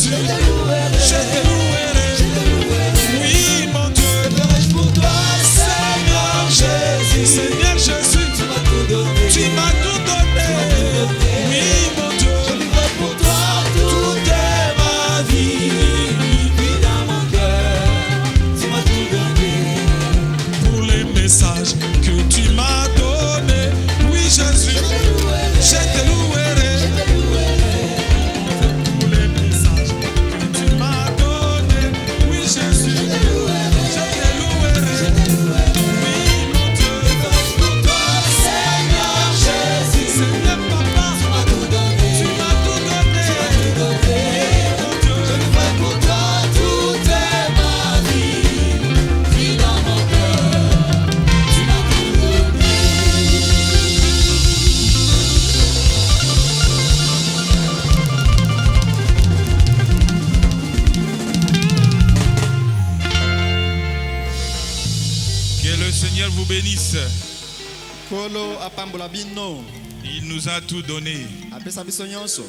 Jésus. Je te louerai. Oui, mon Dieu. Pour toi, Seigneur Jésus. Seigneur Jésus, Tu m'as tout donné. tu m'as tout donné. Oui, mon Dieu. Je vivrai pour toi toute ma vie. Puis dans mon cœur, tu m'as tout donné. Pour les messages que tu m'as donnés. Oui, Jésus, je te louerai. Pour les messages que tu m'as donnés. Oui, Jésus, je te louerai. Oui, mon Dieu. Pour toi, Seigneur Jésus. Seigneur Papa, Tu m'as tout donné. tu m'as tout donné. Tout donné. Mon Dieu. Je vivrai pour toi toute ma vie. Puis dans mon cœur, tu m'as tout donné. Que le Seigneur vous bénisse. Kolo apambola bino Il nous a tout donné. apesa biso nyonso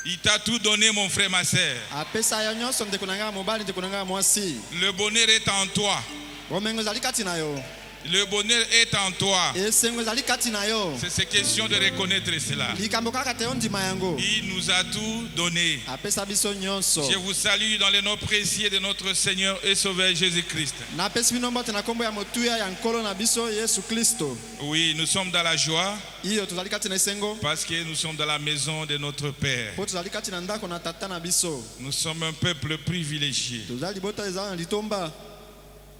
Il t'a tout donné, mon frère, ma sœur. apesa yo nyonso ndeko na ngai mobali ndeko na ngai mwasi Le bonheur est en toi. bomengo ezali kati na yo Le bonheur est en toi. esengo ezali kati na yo C'est question de reconnaître cela. likambo kaka te yo ndima yango Il nous a tout donné. apesa biso nyonso Je vous salue dans le nom précieux de notre Seigneur et Sauveur Jésus-Christ. napesi bino mbote na nkombo ya motuya ya nkolo na biso yesu kristo Oui, nous sommes dans la joie iyo tozali kati na esengo parce que nous sommes dans la maison de notre Père. mpo tozali kati na ndako na tata na biso Nous sommes un peuple privilégié. tozali libota ezala na litomba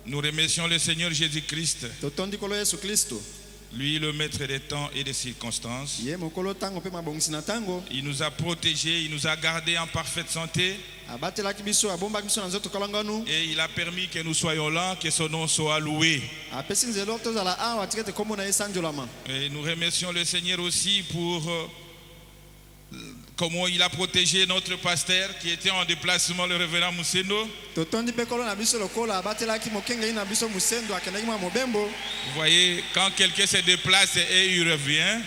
Nous remercions le Seigneur Jésus-Christ, totondi kolo yesu kristo lui le maître des temps et des circonstances. ye mokolo ntango mpe mabongisi na ntango Il nous a protégés, il nous a gardés en parfaite santé abatelaki biso abombaki biso na nzoto kolonganu et il a permis que nous soyons là, que son nom soit loué. apesi nzelo tozala awa tika ete nkombo na ye esanjolama Et nous remercions le Seigneur aussi pour comment il a protégé notre pasteur qui était en déplacement, le révérend Mousseno. totondi mpe kolo na biso lokola abatelaki mokengeli na biso mosendo akendaki mwa mobembo Vous voyez, quand quelqu'un se déplace et il revient,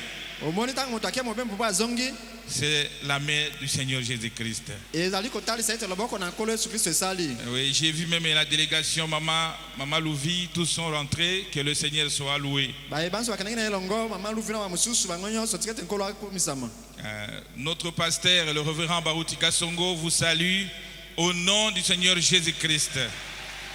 omoni ntango moto akia mobembo mpo azongi c'est la main du Seigneur Jésus-Christ. ezali kotalisa ete loboko na nkolo yesu kristo esali Oui, j'ai vu même la délégation, Maman Louvi, tous sont rentrés, que le Seigneur soit loué. bayeba nyonso bakendaki na elongo mama luvi na bamosusu bango nyonso tika ete nkolo akumisama Notre pasteur, le révérend Barutika Songo, vous salue au nom du Seigneur Jésus-Christ.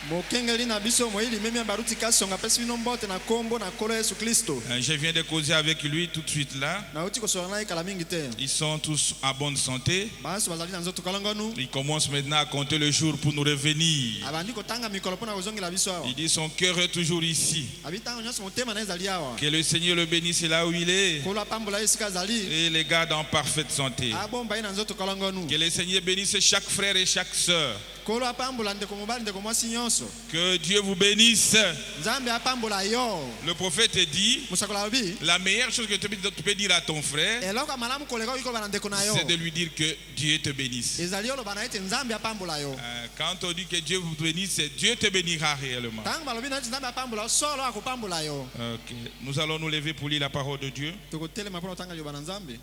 mokengeli na biso moyili memi ya baruti kasonga apesi bino mbote na nkombo na nkolo yesu kristo Je viens de causer avec lui tout de suite là. nauti kosola na ye kala mingi te Ils sont tous en bonne santé. banso bazali na nzoto kolonganu Ils commencent maintenant à compter le jour pour nous revenir. abandi kotanga mikolo mpo na kozongela biso awa Il dit son cœur est toujours ici. abi ntango nyonso motema na ye ezali awa Que le Seigneur le bénisse là où il est nkolo apambola ye esika azali et les garde en parfaite santé. abomba ye na nzoto kolonganu Que le Seigneur bénisse chaque frère et chaque sœur. nkolo apambola ndeko mobali ndeko mwasi nyonso Que Dieu vous bénisse. nzambe apambola yo Le prophète dit, mosakola alobi la meilleure chose que tu peux dire à ton frère, eloko ya malamu koleka oki koloba na ndeko na yo c'est de lui dire que Dieu te bénisse. ezali oloba na ete nzambe apambola yo Quand on dit que Dieu vous bénisse, Dieu te bénira réellement. ntango balobi na ete nzambe apambola yo solo akopambola yo Ok. Nous allons nous lever pour lire la parole de Dieu. tokotelema mpona kotanga liloba na nzambe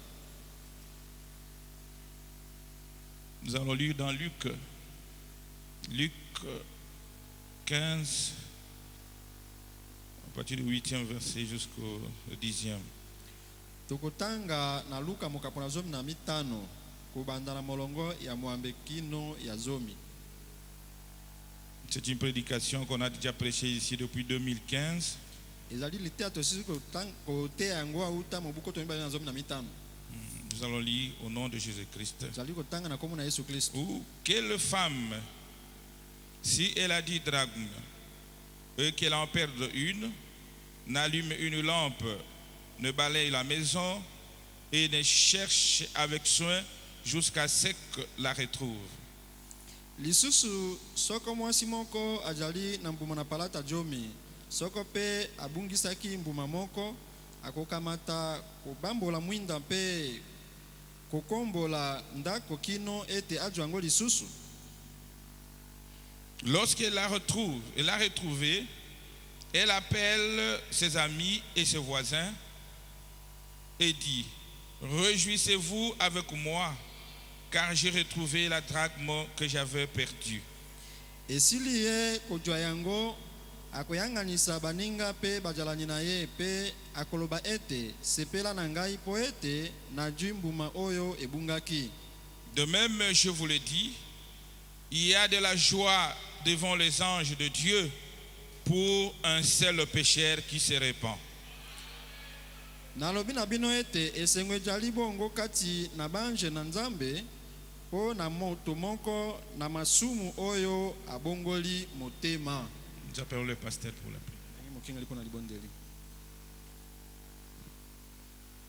Nous allons lire dans Luc 15, à partir du 8e verset jusqu'au 10e. tokotanga na luka mokapo na zomi na mitano kobanda na molongo ya mwambe kino ya zomi C'est une prédication qu'on a déjà prêchée ici depuis 2015. ezali liteya tosisi koteya yango auta mobuko to mibale na zomi na mitano Nous allons lire au nom de Jésus-Christ. tozali kotanga na kombo na yesu kristo Ou quelle femme, si elle a 10 drachmes et qu'elle en perde une, n'allume une lampe, ne balaye la maison et ne cherche avec soin jusqu'à ce que la retrouve. lisusu soko mwasi moko ajali na mbuma na palata jomi soko mpe abungisaki mbuma moko akokamata kobambola mwinda mpe kokombola ndako kino ete ajwa yango lisusu. Lorsqu'elle la retrouve, elle l'a retrouvée, elle appelle ses amis et ses voisins et dit: réjouissez-vous avec moi, car j'ai retrouvé la drachme que j'avais perdue. esili ye kozwa yango akoyanganisa baninga mpe bajalani na ye mpe akoloba ete sepela na ngai mpo ete najwi mbuma oyo ebungaki. De même, je vous le dis, il y a de la joie devant les anges de Dieu pour un seul pécheur qui se répand. Nalobi na bino ete esengo ejali bongo kati na banje na Nzambe po na moto moko na masumu oyo abongoli motema. Nous appelons le pasteur pour la prière.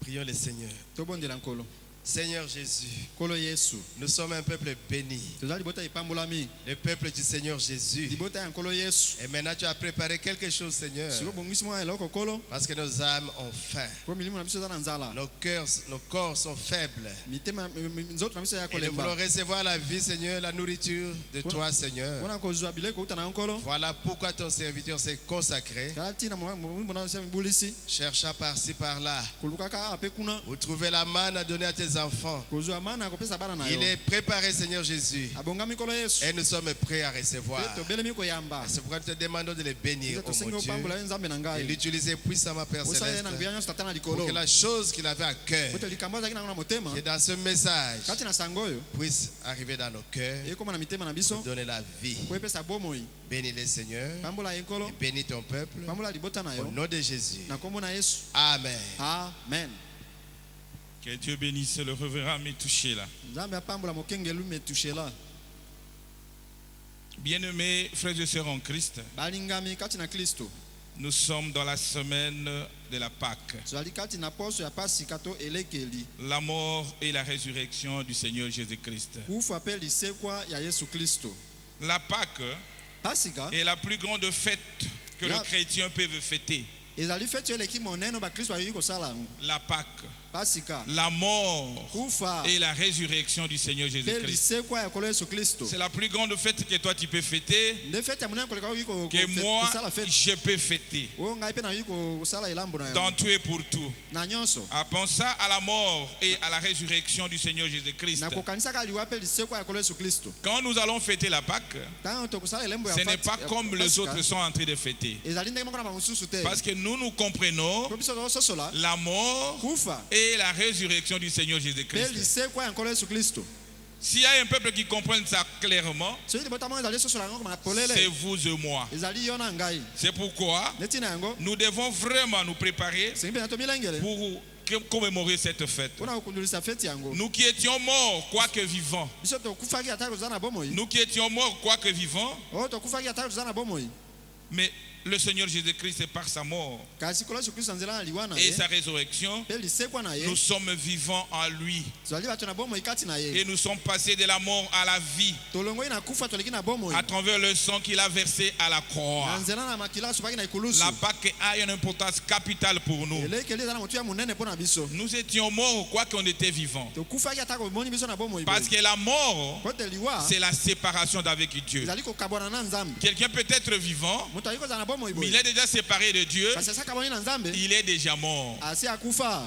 Prions le Seigneur. Tobondela nkolo. Seigneur Jésus, Kolo Yesu. nous sommes un peuple béni, Tozali bota ipambolami. le peuple du Seigneur Jésus. Libota ya nkolo Yesu. Et maintenant tu as préparé quelque chose, Seigneur, Siko bongisi mwa eloko kolo. parce que nos âmes ont faim. Po milimu na biso za na nzala. Nos corps sont faibles. Mitema nzoto na biso ya Et nous voulons kolemba. recevoir la vie, Seigneur, la nourriture de toi, Seigneur. Wana kozwa bileko uta na nkolo. Voilà pourquoi ton serviteur s'est consacré, Kati na mwa na sema bulisi. cherchant par-ci, par-là, Kulukaka ape kuna. où trouver la manne à donner à tes enfants. Kozwa mana kopesa bana na yo. Il est préparé, Seigneur Jésus, Abongami kolo Yesu. et nous sommes prêts à recevoir. To belemi ko yamba. C'est pourquoi nous te demandons de les bénir, To oh sengo mon Dieu, pambola Nzambe na et ngai. l'utiliser puissamment, Père Osa Céleste, na nguya nyonso tata na pour likolo. que la chose qu'il avait à cœur, Bote likambo zaki na ngona motema. que dans ce message, Kati na sango yo. puisse arriver dans nos cœurs, Ekoma na mitema na biso. donner la vie. Ko epesa bomoi. Bénis les Seigneur, Pambola yenkolo. et bénis ton peuple, Pambola libota na au yo. nom de Jésus. Na kombo na Yesu. Amen. Amen. Que Dieu bénisse le révérend Métouché là. Nzambe apambola mokengelu metushela. Bien-aimés frères et sœurs en Christ, Balingami kati na Kristo. nous sommes dans la semaine de la Pâque, Zwali kati na poso ya pasika to elekeli. la mort et la résurrection du Seigneur Jésus-Christ. Kufa pe lisekwa ya Yesu Kristo. La Pâque Pasika est la plus grande fête que Là- le chrétien peut fêter. ezali fete eleki monene ba Kristo ayi kosala yango. La Pâque, Pasika la mort kufa et la résurrection du Seigneur pe Jésus-Christ. lisekwa ya kolo Yesu Kristo. C'est la plus grande fête que toi tu peux fêter, Nde fete ya monene koleka oyi que moi kosala fete. je peux fêter. Oyo ngai pe na oyi kosala elambo na Dans yango. tout et pour tout. Na nyonso. En pensant à la mort et à la résurrection du Seigneur Jésus-Christ. Na kokanisaka liwa pe lisekwa ya kolo Yesu Kristo. Quand nous allons fêter la Pâque, Tango tokosala elembo ya ce n'est fete- pas ya comme les Pasika, autres sont en train de fêter. ezali ndenge moko na bamosusu te. Parce que nous comprenons Po biso tokososola la mort kufa et la résurrection du Seigneur pe Jésus-Christ. lisekwa ya nkolo Yesu Kristo. S'il y a un peuple qui comprend ça clairement, soki libota moko ezali sosola yango na polele c'est vous et moi. ezali yo na ngai. C'est pourquoi Neti na yango nous devons vraiment nous préparer sengi mpe na tomilengele pour commémorer cette fête. mpona kokundulisa feti yango. Nous qui étions morts, quoique vivants, biso tokufaki ata toza na bomoi. nous qui étions morts, quoique vivants, oyo tokufaki ata toza na bomoi. mais le Seigneur Jésus-Christ, par sa mort kasi kolo Yesu Kristo nzela na liwa na et ye sa résurrection, mpe lisekwa na ye nous sommes vivants en lui. tozali bato na bomoi kati na ye. Et nous sommes passés de la mort à la vie tolongoi na kufa toleki na bomoi. à travers le sang qu'il a versé à la na croix. nzela na makila asopaki na ekulusu. La Pâque a une importance capitale pour nous. elekeli eza na motu ya monene mpo na biso. Nous étions morts, quoi qu'on était vivants. tokufaki ata komoni biso na bomoi. Parce que la mort, po te liwa c'est la séparation d'avec Dieu. ezali kokabwana na Nzambe. Quelqu'un peut être vivant, moto ali kozala na bomoi mais boye. il est déjà séparé de Dieu, kasi asakabwani na Nzambe il est déjà mort. asi akufa.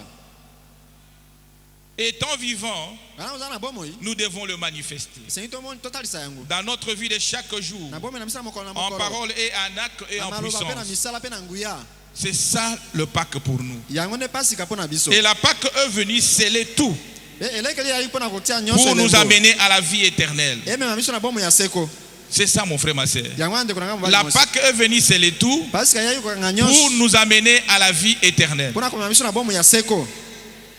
Étant vivant, kana kozala na bomoi nous devons le manifester. esengi tomoni totalisa yango. Dans notre vie de chaque jour, na bomoi na biso na mokolo na en mokolo. parole et en acte et na en maloba mpe na puissance. misala mpe na nguya. C'est ça le Pâque pour nous. yango nde pasika mpo na biso. Et la Pâque est venue sceller tout elekeli yali mpo na kotia nyonso pour nous elembo. amener à la vie éternelle. emema biso na bomoi ya seko. C'est ça, mon frère, ma sœur. yango wana ndeko na ngai mobali La mosi. Pâque est venue sceller tout pasika yali kokanga pour nyonso nous amener à la vie éternelle. mpo na komema biso na bomoi ya seko.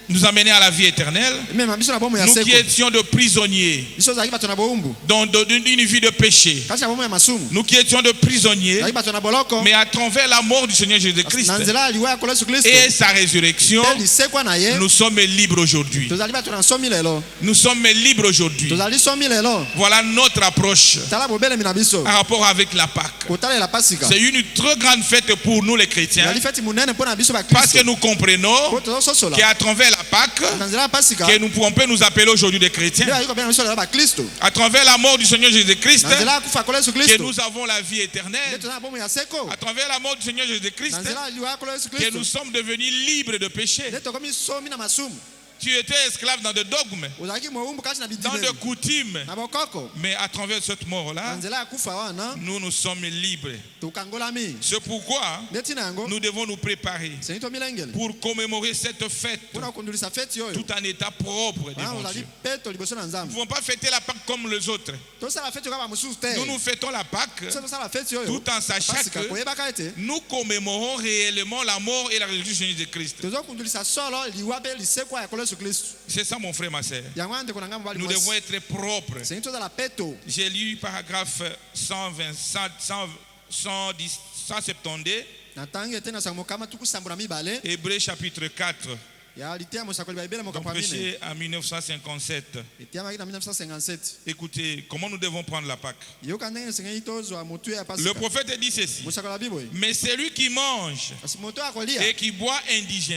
Nous amener à la vie éternelle. emema biso na bomoi ya Nous qui seko. étions de prisonniers biso ozalaki bato na bowumbu d'une vie de péché. kati na bomoi ya masumu. Nous qui étions de prisonniers, ozalaki bato na boloko. mais à travers la mort du Seigneur Jésus-Christ na nzela ya liwa ya kolo Yesu Kristo et sa résurrection, mpe lisekwa na ye nous sommes libres aujourd'hui. tozali bato na nsomi lelo. Nous sommes libres aujourd'hui. tozali somi lelo. Voilà notre approche tala bobelemi na biso par rapport avec la Pâque. kotalela pasika. C'est une très grande fête pour nous les chrétiens ezali feti monene mpo na biso parce bakristo. que nous comprenons po tozososola qu'à travers la Pâque, na nzela ya pasika que on peut nous appeler aujourd'hui des nde chrétiens, ali kobela biso lelo bakristo. à travers la mort du Seigneur Jésus-Christ, na nzela ya kufa ya kolo Yesu que Kristo nous avons la vie nde éternelle, toza na bomoi ya seko. à travers la mort du Seigneur Jésus-Christ, na nzela ya liwa ya kolo Yesu que Kristo nous sommes devenus libres de péché. nde tokomi somi na masumu. Tu étais esclave dans des dogmes, ozalaki mowumbu kati na dans bidimeli des coutumes. na bokoko Mais à travers cette na mort-là, nzela ya kufa wana nous sommes libres. tokangolami C'est pourquoi nde ntina yango nous devons nous préparer sengi tomilengele pour commémorer cette fête mpona kokundulisa feti oyo tout en état propre wana devant ozali Dieu. peto liboso na Nous ne nzambe pouvons pas fêter la Pâque comme les autres. tosala feti kaka bamosusu te Nous fêtons la Pâque so tosala feti oyo tout en sachant pasika que koyebaka ete nous commémorons réellement la mort et la résurrection de Jésus-Christ. tozokundulisa solo liwa mpe lisekwa ya kolo yesu kristu C'est ça mon frère, ma sœur. yango wana ndeko na ngai mobali Nous devons mwasi être propres. sengi tozala peto J'ai lu paragraphe 172, natangi ete na sango mokama tuku sambo na mibale Hébreux chapitre 4, ya liteya mosakoli bayebele donc mokambo ya mine prêché en 1957. eteyamaki na 1957 Écoutez, comment nous devons prendre la Pâque. yoka ndenge esengeli tozwa motu ya Le pasika prophète dit ceci. mosakoli ya biboye Mais celui qui mange kasi moto akolia et qui boit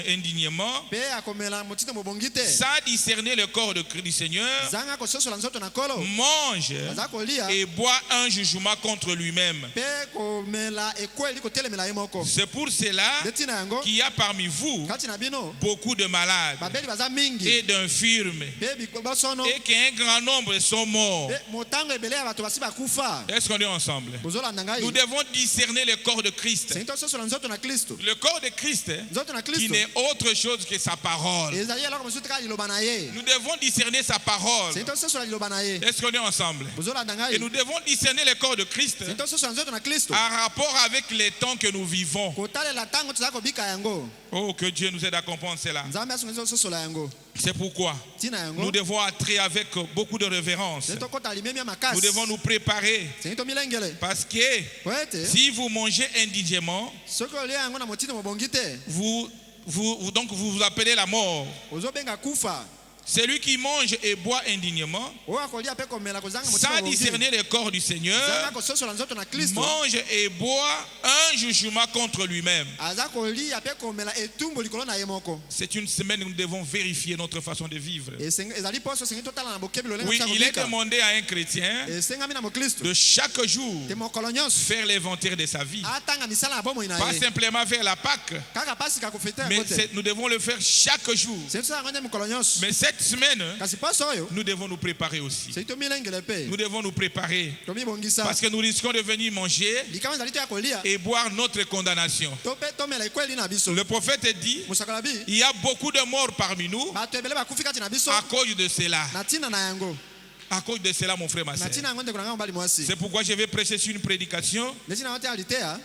indignement, mpe akomela motito mobongi te sans discerner le corps du Seigneur, zanga kososola nzoto na kolo mange aza kolia et boit un jugement contre lui-même. mpe komela ekweli kotelemela ye moko C'est pour cela nde ntina yango qu'il y a parmi vous kati na bino beaucoup de malades babeli baza mingi et d'infirmes mpe bosono et qu'un grand nombre sont morts. mpe motango ebele ya bato basi bakufa Est-ce qu'on est ensemble? bozolanda ngai Nous devons discerner le corps de Christ. sengi tososola nzoto na kristo Le corps de Christ nzoto na qui kristo n'est autre chose que sa parole. ezali eloko mosusu te kaka liloba na ye Nous devons discerner sa parole. sengi tososola liloba na ye Est-ce qu'on est ensemble? bozolanda Et ngai nous devons discerner le corps de Christ sengi tososola nzoto na kristo en rapport avec les temps que nous vivons. kotalela ntango tozala kobika yango Oh, que Dieu nous aide à comprendre cela. nzambe asungisi tososola yango C'est pourquoi ntina nous yango devons entrer avec beaucoup de révérence. sengi tokota limemi ya Nous makasi devons nous préparer. sengi tomilengele Parce que po ete si vous mangez indignement, soki olia yango na motino mobongi te vous vous appelez la mort. ozobenga kufa Celui qui mange et boit indignement, oyo akolia mpe komela kozanga motino sans mobongi discerner le corps du Seigneur, zanga kososola nzoto na kristo mange et boit un jugement contre lui-même. aza kolia mpe komela etumbu likolo na ye moko C'est une semaine où nous devons vérifier notre façon de vivre. ezali poso esengi totala na bokebi lolenge Oui, tosa il est kobika demandé à un chrétien esengami na mokristo de chaque jour te mokolo nyonso faire l'inventaire de sa vie. atanga misala ya bomoi na Pas ye simplement vers la Pâque, kaka pasika kofete mais yango te nous devons le faire chaque jour. sengi tosala yango nde mokolo nyonso Mais cette semaine, kasi poso oyo nous devons nous préparer aussi. sengi tomilengele mpe Nous devons nous préparer tomibongisa parce que nous risquons de venir manger likama ezali to ya kolia et boire notre condamnation. to mpe tomela ekweli na biso Le prophète dit, mosakoli bi il y a beaucoup de morts parmi nous bato ebele bakufi kati na biso à cause de cela. na ntina na yango À cause de cela, mon frère, ma na sœur. ntina yango ndeko na ngai mobali mwasi C'est pourquoi je vais prêcher sur une prédication, nde ntina yango te ya liteya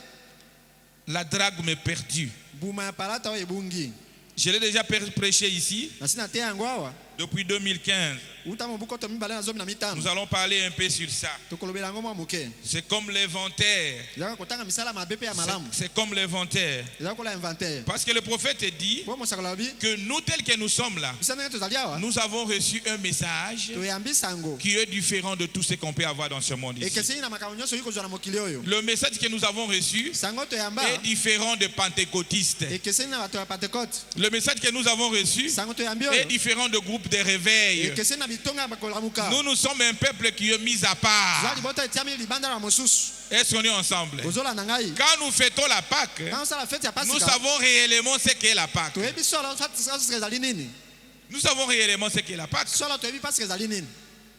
la drachme perdue. buma ya palata oyo ebungi Je l'ai déjà prêché ici na ntina te yango awa depuis 2015. uta mobuko to mibale na zomi na mitano Nous allons parler un peu sur ça. tokolobela yango mwa moke C'est comme l'inventaire. ezaka kotanga misala mabe mpe ya malamu C'est comme l'inventaire. ezaka kola inventaire Parce que le prophète dit po mosakoli abi que nous, tels que nous sommes là, bisa ndenge tozali awa nous avons reçu un message toyambi sango qui est différent de tout ce qu'on peut avoir dans ce monde ici. ekeseni na makambo nyonso oyi kozwa na mokili oyo Le message que nous avons reçu sango toyamba est différent de pentecôtistes. ekeseni na bato ya pentecote Le message que nous avons reçu sango toyambi est oyo différent de groupes de réveil. ekeseni na bitonga ya bakolamuka Nous sommes un peuple qui est mis à zwa part. libota etiami libanda na mosusu Est-ce qu'on est ensemble? ozolanda ngai Quand nous fêtons la Pâque, kana osala fete ya nous pasika savons réellement ce qu'est la Pâque. toyebi solo pasika ezali nini Nous savons réellement ce qu'est la Pâque. solo toyebi pasika ezali nini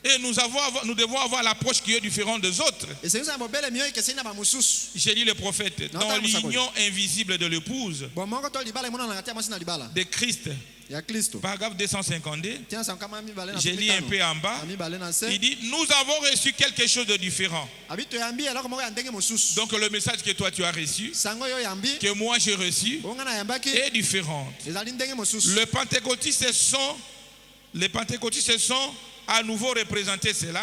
Et nous devons avoir l'approche qui est différente des autres. esengi ozala mobele mio ekeseni na bamosusu J'ai dit le prophète, dans l'union invisible de l'épouse bo moko to libala emonanaka te ya mwasi na libala de Christ, ya kristo paragraphe 252, tina sango kama mibale na j'ai lu un peu en bas, na mibale na se il dit, nous avons reçu quelque chose de différent. abi toyambi eloko moko ya ndenge mosusu Donc le message que toi tu as reçu, sango oyo oyambi que moi j'ai reçu, oyo ngai nayambaki est différent. ezali ndenge mosusu Les pentecôtistes sont à nouveau représentés cela.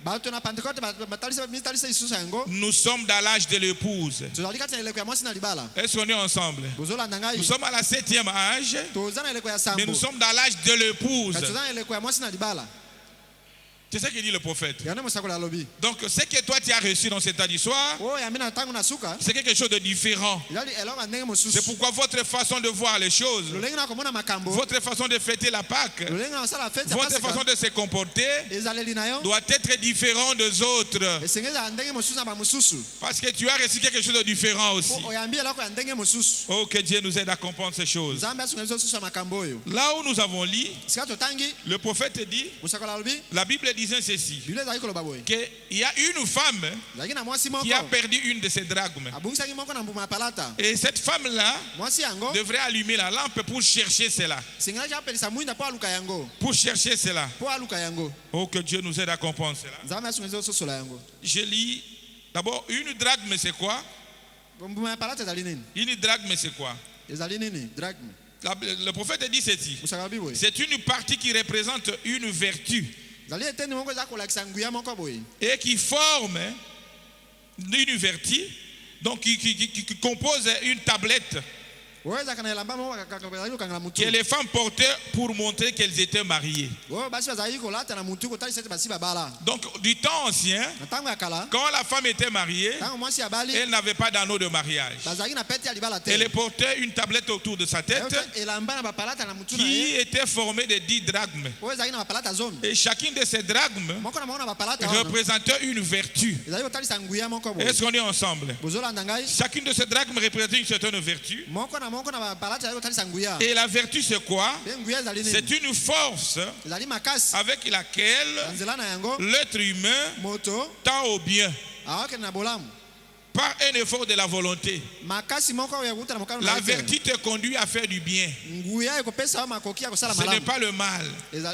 bato na pentecote mitalisa lisusu yango Nous sommes dans l'âge de l'épouse. tozali kati na eleko ya mwasi na libala Est-ce qu'on est ensemble? bozolanda ngai Nous sommes à la 7e âge, toza na eleko ya mais sambo nous sommes dans l'âge de l'épouse. kasi toza na eleko ya mwasi na libala C'est ce que dit le prophète. yango mosakoli alobi Donc ce que toi tu as reçu dans cet temps d'histoire, oyo yambi na ntango na suka c'est quelque chose de différent. ezali eloko ya ndenge C'est mosusu pourquoi votre façon de voir les choses, lolenge na komona makambo votre façon de fêter la Pâque, lolenge na kosala fete ya votre façon pasika de se comporter ezaleli na yo doit être différent des autres. esenge ezala ndenge mosusu na bamosusu Parce que tu as reçu quelque chose de différent aussi. po oyambi eloko ya ndenge mosusu Oh, que Dieu nous aide à comprendre ces choses. nzambe asunga biso susu ya makambo oyo Là où nous avons lu, sika totangi le prophète dit, mosakoli alobi la Bible disait ceci, biblia ezalaki koloba boye qu'il y a une femme ezalaki na mwasi qui a moko perdu une de ses drachmes. abungisaki moko na mbuma ya palata Et cette femme-là mwasi yango devrait allumer la lampe pour chercher cela. sengelaki apelisa mwinda mpo aluka yango Pour chercher cela. mpo aluka yango Oh, que Dieu nous aide à comprendre cela. nzambe asunga biso ososola yango Je lis d'abord une drachme, c'est quoi? mbuma ya palata ezali nini Une drachme, c'est quoi? ezali nini drachme Le prophète dit ceci. mosakoli boye C'est une partie qui représente une vertu ezali eteni moko eza kolakisa nguya moko boye et qui forme une vertu, donc qui compose une tablette oyo ezalaka na elamba moko ezali kokangela que mutu les femmes portaient pour montrer qu'elles étaient mariées. oyo basi bazalaki kolata na mutu kotalisa ete basi babala Donc, du temps ancien, na ntango ya kala quand la femme était mariée, ntango mwasi abali elle n'avait pas d'anneau de mariage. bazalaki na pete ya libala te Elle portait une tablette autour de sa tête elamba na bapalata na mutu na qui ye était formée de 10 drachmes. oyo ezalaki na bapalata zomi Et chacune de ces drachmes moko na moko na bapalata wana représentait une vertu. ezalaki kotalisa nguya moko boye Est-ce qu'on est ensemble? bozolanda ngai Chacune de ces drachmes représentait une certaine vertu. moko na bapalata ezalaki kotalisa nguya Et la vertu, c'est quoi? mpe nguya ezali C'est nini une force ezali makasi avec laquelle na nzela na yango l'être humain moto tend au bien awakende na bolamu par un effort de la volonté. makasi moko oyo ekuta na mokano na La ye te. vertu te conduit à faire du bien. nguya ekopesa yo makoki ya kosala Ce n'est malamu pas le mal.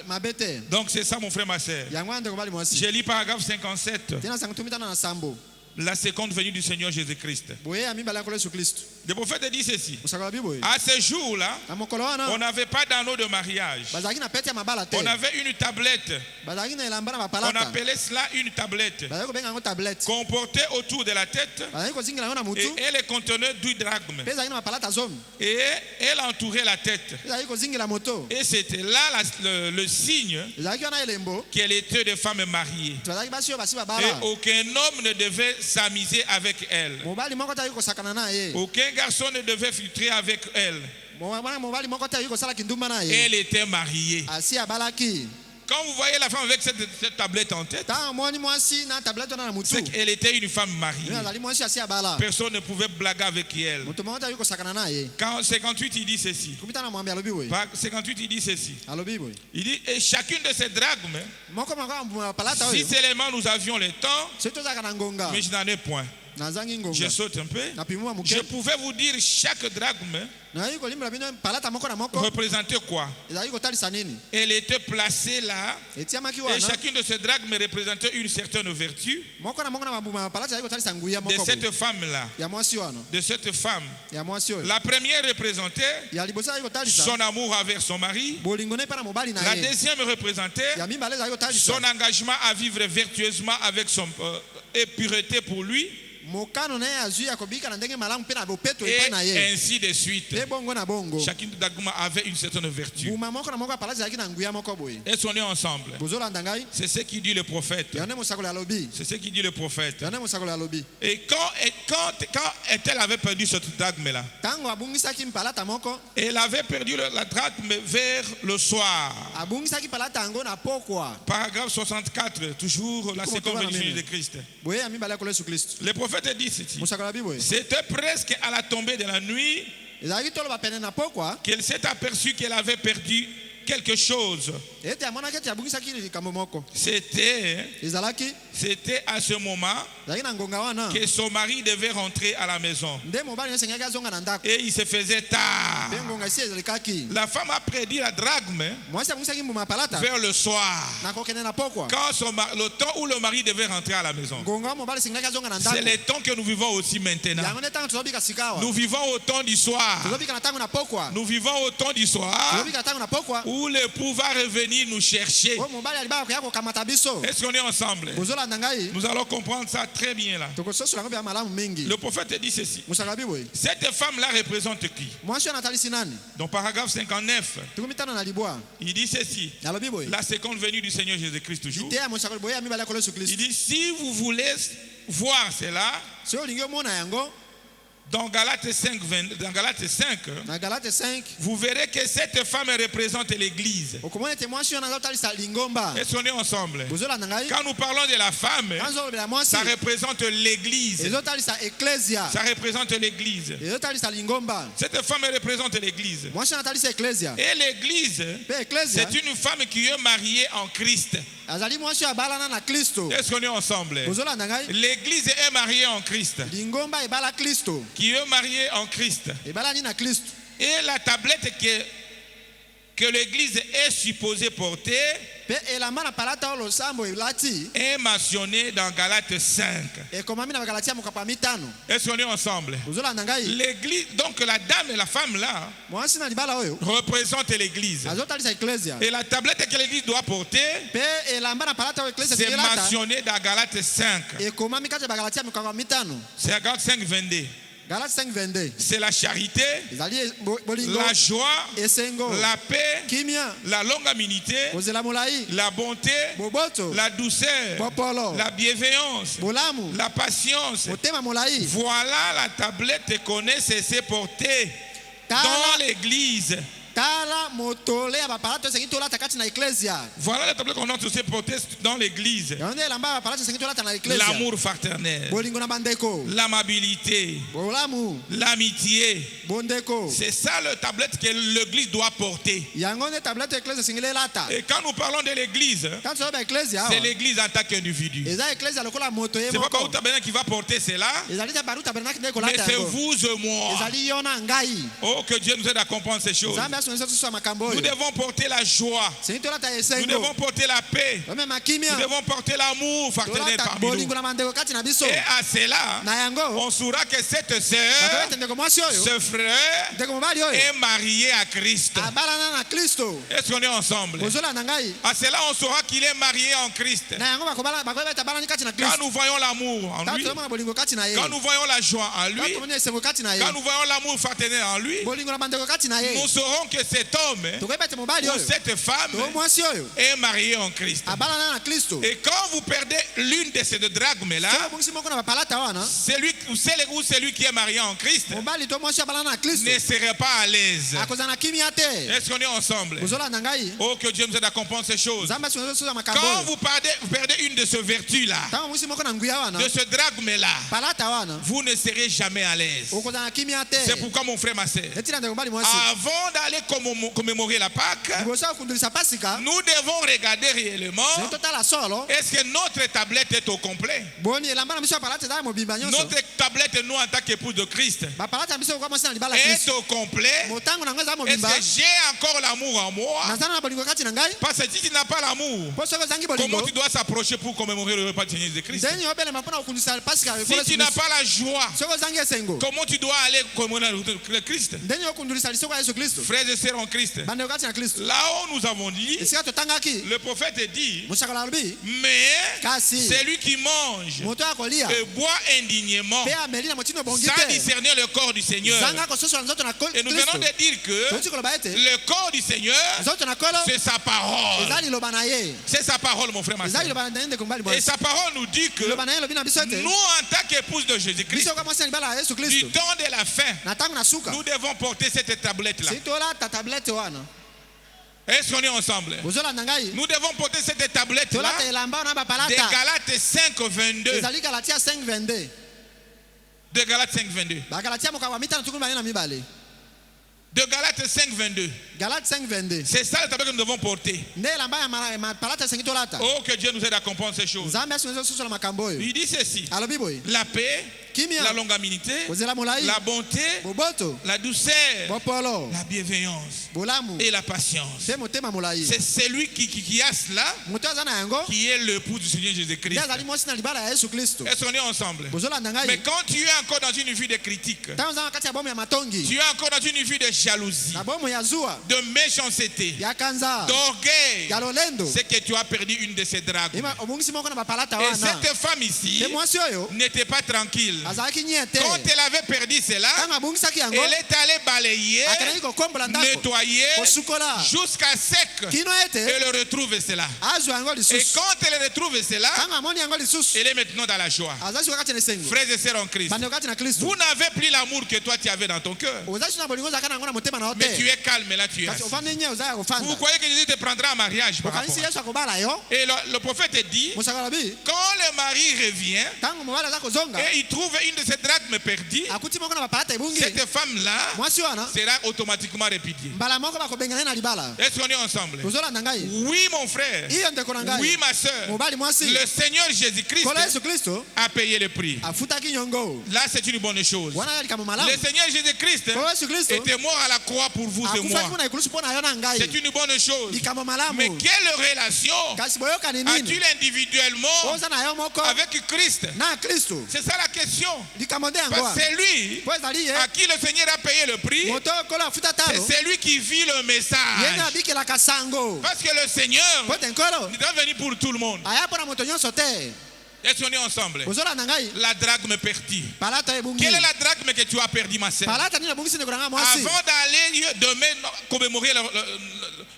mabe te Donc c'est ça mon frère, ma soeur. yango wana ndeko mobali mwasi J'ai lu paragraphe 57, tina sango tumi tano na sambo la seconde venue du Seigneur Jésus-Christ. boye ya mibale ya nkolo yesu kristu Le prophète dit ceci. mosakoli abi boye À ce jour-là, na mokolo on wana n'avait pas d'anneau de mariage. bazalaki na pete ya mabala te On avait une tablette. bazalaki na elamba na On bapalata appelait cela une tablette bazalaki kobenga yango tablette qu'on portait autour de la tête bazalaki kozingela yango na mutu et elle contenait 10 drachmes. mpe ezalaki na bapalata zomi Et elle entourait la tête. mpe ezalaki kozingela moto Et c'était là le signe ezalaki wana elembo qu'elle était de femme mariée. bazalaki basi oyo basi Et babala aucun homme ne devait s'amuser avec elle. mobali moko te ayaki kosakana na ye Aucun garçon ne devait filtrer avec elle. mobali moko te ayaki kosala kindumba na ye Elle était mariée. asi abalaki Quand vous voyez la femme avec cette tablette en tête, ntango amoni mwasi na tablete wana na mutu c'est qu'elle était une femme mariée. yo azali mwasi asi abala Personne ne pouvait blaguer avec elle. moto moko te ayaki kosakana na ye Quand 58, il dit ceci. kumi tano na mwambi alobi boye Par 58, il dit ceci. alobi boye Il dit, et chacune de ces drachmes, moko moko ya mbuma ya bapalata si oyo seulement nous avions le temps, soki tozalaka na ngonga mais je n'en ai point. nazangi Je ngonga saute un peu. napimuma Je moke pouvais vous dire chaque drachme nayoki kolimbela bino palata moko na moko représentait quoi. ezalaki kotalisa nini Elle était placée là, etiamaki et wana chacune de ces drachmes représentait une certaine vertu moko na moko na bambuma ya palata ezalaki kotalisa nguya de moko boye cette femme-là, ya mwasi wana de cette femme. ya mwasi oyo La première représentait ya liboso ezalaki kotalisa son amour envers son mari. bolingo ne mpe na mobali na La ye deuxième représentait ya mibale ezalaki kotalisa son engagement à vivre vertueusement avec son et pureté pour lui, mokano na ye azwi ya kobika na ndenge malamu mpe na bopeto et epai na ye ainsi de suite. mpe bongo na bongo Chacune de drachmes avait une certaine vertu. mbuma moko na moko ya palata ezalaki na nguya moko boye Est-ce qu'on est ensemble? bozolanda ngai C'est ce qui dit le prophète. yango nde mosakoli alobi C'est ce qui dit le prophète. yango nde mosakoli alobi Et quand elle avait perdu cette drachme-là, ntango abungisaki palata moko elle avait perdu la drachme vers le soir. abungisaki palata yango na pokwa Paragraphe 64, toujours la seconde venue de Christ. boye ya mibale ya kolo yesu kristu Le prophète dit ceci. mosakoli alobi boye C'était presque à la tombée de la nuit ezalaki toloba pene na pokwa qu'elle s'est aperçue qu'elle avait perdu quelque chose. ete amonaki ete abungisaki likambo moko C'était à ce moment ezalaki na ngonga wana que son mari devait rentrer à la maison. nde mobali esengaki azonga na ndako Et il se faisait tard. mpe ngonga esi ezelekaki La femme a prédit la drachme mwasi abungisaki mbuma ya palata vers le soir. na kokende na pokwa Quand le temps où le mari devait rentrer à la maison. ngonga wa mobali esengaki azonga na C'est ndako le temps que nous vivons aussi maintenant. yango nde ntango tozobika sika awa Nous vivons au temps du soir. tozobika na ntango na pokwa Nous vivons au temps du soir tozobika na ntango na pokwa où l'époux va revenir nous chercher. oyo mobali alibaka koya kokamata biso. Est-ce qu'on est ensemble? Bozolanda ngai. Nous allons comprendre ça très bien là. Tokososola ngo bya malamu mingi. Le prophète dit ceci. Musakabi boy. Cette femme-là représente qui? Mwasi oyo natalisi nani? Dans paragraphe 59, Tukumi tano na libwa. il dit ceci. Nalobi boy. La seconde venue du Seigneur Jésus-Christ toujours. Te ya musakali boy ya mibala kolo Yesu Il Kristo. dit, si vous voulez voir cela, So olingi omona yango dans Galates 5, na Galate 5. vous verrez que cette femme représente l'église. Okomona ete mwasi oyo nazotalisa lingomba. Est-ce qu'on est ensemble? Bozolanda ngai. Quand nous parlons de la femme, Quand nzolobela mwasi. ça représente l'église. Ezotalisa ecclesia. Ça représente l'église. Ezotalisa lingomba. Cette femme représente l'église. Mwasi natalisa ecclesia. Et l'église, Pe ecclesia. c'est une femme qui est mariée en Christ. Azali mwasi abalana na Kristo. Est-ce qu'on est ensemble? Bozolanda ngai. L'église est mariée en Christ. Lingomba ebala Kristo. Qui est mariée en Christ. Ebalani na Kristo. Et la tablette que l'église est supposée porter Pe elamba na palata oyo losambo elati. est mentionnée dans Galates 5. Ekomami na bagalatia mokapa mitano. Est-ce qu'on est ensemble? Bozolanda ngai. L'église, donc la dame et la femme là, Mwasi na libala oyo. représentent l'église. Azotalisa ecclesia. Et la tablette que l'église doit porter, Pe elamba na palata oyo ecclesia c'est elata. mentionné dans Galates 5. Ekomami kati ya bagalatia mokapa mitano. C'est à Galates 5, 22. Galate 5:22. C'est la charité, Ezali bolingo. la joie, Esengo. la paix, Kimia. la longanimité, Kozela molai. la bonté, Boboto. la douceur, Popolo. la bienveillance, Bolamu. la patience. Motema molai. Voilà la tablette qu'on est censé porter dans Tala l'église. tala motole ya bapalato esengi tolata kati na ecclesia. Voilà la tablette qu'on est censé porter dans l'église. Yango nde elamba ya bapalato esengi tolata na ecclesia. L'amour fraternel, Bolingo na bandeko. l'amabilité, Bolamu. l'amitié. Bondeko. C'est ça le tablette que l'église doit porter. Yango nde tablette ecclesia esengi lelata. Et quand nous parlons de l'église, Quand tu vas ecclesia c'est awa. l'église en tant qu'individu. Eza ecclesia lokola moto ye C'est pas moko. Baruch Tabernacle qui va porter cela, Ezali ta baruta tabernacle nde mais kolata c'est yango. vous et moi. Ezali yo na ngai. Oh, que Dieu nous aide à comprendre ces choses. Nzambe asungisa tuso ya makambo Nous oyo. devons porter la joie. Sengi tolata Nous esengo. devons porter la paix. Ome makimia. Nous devons porter l'amour fraternel Tolata parmi nous. bolingo na bandeko kati na biso. Et à cela, Na yango. on saura que cette sœur, Bakoyete ndeko mwasi oyo. ce frère, Ndeko mobali oyo. est marié à Christ. Abalana na Kristo. Est-ce qu'on est ensemble? Bozolanda ngai. À cela, on saura qu'il est marié en Christ. Na yango bakoyeta balani kati na Quand Kristo. nous voyons l'amour en Quand lui, tomona bolingo kati na ye. quand nous voyons la joie en Quand lui, tomona esengo kati na ye. quand nous voyons l'amour fraternel en lui, Bolingo na bandeko kati na ye. nous saurons que cet homme Tokoyebete mobali ou oyo. cette femme To mwasi oyo. est marié en Christ. Abalana na Kristo. Et quand vous perdez l'une de ces deux drachmes-là, Soko bungisi moko na bapalata wana. celui qui est marié en Christ Mobali to mwasi abalana na Kristo. ne serait pas à l'aise. Akozana kimia te. Est-ce qu'on est ensemble? Bozolanda ngai. Oh, que Dieu nous aide à comprendre ces choses. Nzambe asungisa tuso ya makambo Quand oyo. vous perdez une de ces vertus-là, Tango mwisi moko na nguya wana. de ce drachme-là, Palata wana. vous ne serez jamais à l'aise. Okozana kimia te. C'est pourquoi, mon frère, ma sœur, Etina ndeko mobali mwasi. avant d'aller commémorer la Pâque, Liboso ya kundulisa pasika. nous devons regarder réellement C'est totala solo. est-ce que notre tablette est au complet. Boni elamba na biso ya palata eza mobimba nyonso. Notre tablette, nous, en tant qu'épouse de Christ, Bapalata na biso kwa mwasi na libala est Kristo. au complet. Motango na ngo eza Est-ce mobimba. que j'ai encore l'amour en moi? Nazana na bolingo kati na ngai. Parce que si tu n'as pas l'amour, Po soko zangi comment bolingo. tu dois s'approcher pour commémorer le repas du Seigneur de Christ? Ndeni obele mapona kundulisa pasika. Si tu n'as pas la joie, Soko zangi esengo. comment tu dois aller commémorer le Christ? Ndeni okundulisa lisoko ya Yesu Kristo. Frères et sœurs en Christ, Bandeko kati na Kristo. là où nous avons dit, Esika totangaki. le prophète dit, Musakala alobi. mais Kasi. celui qui mange Moto akolia. et boit indignement, Pe ameli na motino bongi sans te. discerner le corps du Seigneur. Zanga kososo nzoto na Et nous venons Kristo. de dire que Toti koloba ete. le corps du Seigneur, Nzoto na kolo. c'est sa parole. Ezali loba na ye. C'est sa parole, mon frère, ma Ezali soeur. loba na ndeko mbali Et mwasi. sa parole nous dit que Loba na ye lobi na biso nous, ete. en tant qu'épouse de Jésus-Christ, Biso kwa mwasi na libala ya Yesu du Kristo. temps de la fin, Na tangu na suka. nous devons porter cette tablette-là. Sitola ta tablette wana. Est-ce qu'on est ensemble? Bozolanda ngai. Nous devons porter cette Tola tablette-là ta elamba na de bapalata. Galates 5, 22. Ezali Galatia 5:22. De Galates 5, 22. Ba Galatia moka wa mitano tukumi bana mibale. De Galates 5, 22. Galatia 5:22. C'est ça le tablette que nous devons porter. Nde elamba ya mapalata sengi tolata. Oh, que Dieu nous aide à comprendre ces choses. Nzambe asunzo suso la makambo yo. Il dit ceci. Alobi boy. La paix, Kimia. la longanimité, Kozela molai. la bonté, Boboto. la douceur, Bopolo. la bienveillance Bolamu. et la patience. Pe motema molai. C'est celui qui a cela Moto azana yango. qui est l'époux du Seigneur Jésus-Christ. Ndia zali mwasi na libala ya Yesu Kristo. Est-ce qu'on est ensemble? Bozolanda Mais ngai. quand tu es encore dans une vie de critique, Tango zanga kati ya bomu ya matongi. tu es encore dans une vie de jalousie, Na bomu ya zuwa. de méchanceté, Ya kanza. d'orgueil, Ya lolendo. c'est que tu as perdu une de ces dragues. Ima obungisi moko na bapalata Et wana. cette femme ici Pe mwasi oyo. n'était pas tranquille. Azalaki nyete. Quand elle avait perdu cela, Tango abungisaki yango. elle est allée balayer, Akanaki kokombola ndako. nettoyer, Kosukola. jusqu'à sec. Kino ete. Elle retrouve cela. Azwa yango Et lisusu. quand elle retrouve cela, Tango amoni yango lisusu. elle est maintenant dans la joie. Azali kati na esengo. Frères et sœurs en Christ, Bande kati na Kristo. vous n'avez plus l'amour que toi tu avais dans ton cœur. Ozashi na bolingo zaka na ngo na motema na Mais tu hote. es calme là, tu es Kasi assis. ofande nye ozaya Vous kofanda. croyez que Jésus te prendra en mariage par rapport Okanisi à Yesu akobala yo. Et le prophète dit, Musakala bi. quand le mari revient Tango mobala za kozonga. et il trouve une de ses drachmes perdues, Akuti moko na bapalata ebungi. cette femme-là Mwasi wana. sera automatiquement répudiée. Mbala moko bakobengana na libala. Est-ce qu'on est ensemble? Kozolanda ngai. Oui, mon frère. Iyo ndeko na ngai. Oui, ma soeur. Mobali mwasi. Le Seigneur Jésus-Christ Kola Yesu Kristo. a payé le prix. Afutaki nyongo. Là, c'est une bonne chose. Wana yali kama malamu. Le Seigneur Jésus-Christ Kola Yesu Kristo. était mort à la croix pour vous et Akufaki moi. muna ikulusu pona yo na ngai. C'est une bonne chose. Likamo malamu. Mais quelle relation Kasi boyoka ni nini? a-t-il individuellement Oza na yo moko. avec Christ? Na Kristo. C'est ça la question. Likamo de yango. Parce que c'est lui Po ezali ye. à qui le Seigneur a payé le prix. Moto kola afuta talo. C'est lui qui vit le Yenga message. abikelaka sango. Parce que le Seigneur Po tenkolo. il doit venir pour tout le monde. Aya pona moto nyonso te. Est-ce qu'on est ensemble? Kozolanda ngai. La drachme perdue. Palata ebungi. Quelle est la drachme que tu as perdue, ma sœur? Palata nini ebungisi ndeko na ngai mwasi. Avant d'aller demain commémorer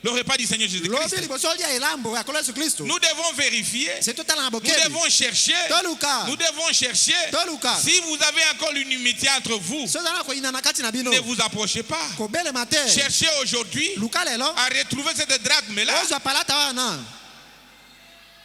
le repas du Seigneur Lobi Jésus-Christ, liboso lia elambo ya kola Yesu Kristo. nous devons vérifier, C'est total na nous bokebi. devons chercher, Toluka. nous devons chercher. Toluka. Si vous avez encore une inimitié entre vous, Soza na ko ina na kati na bino. ne vous approchez pas. Ko bele mate. Cherchez aujourd'hui Luka lelo. à retrouver cette drachme-là. Ozwa palata wana.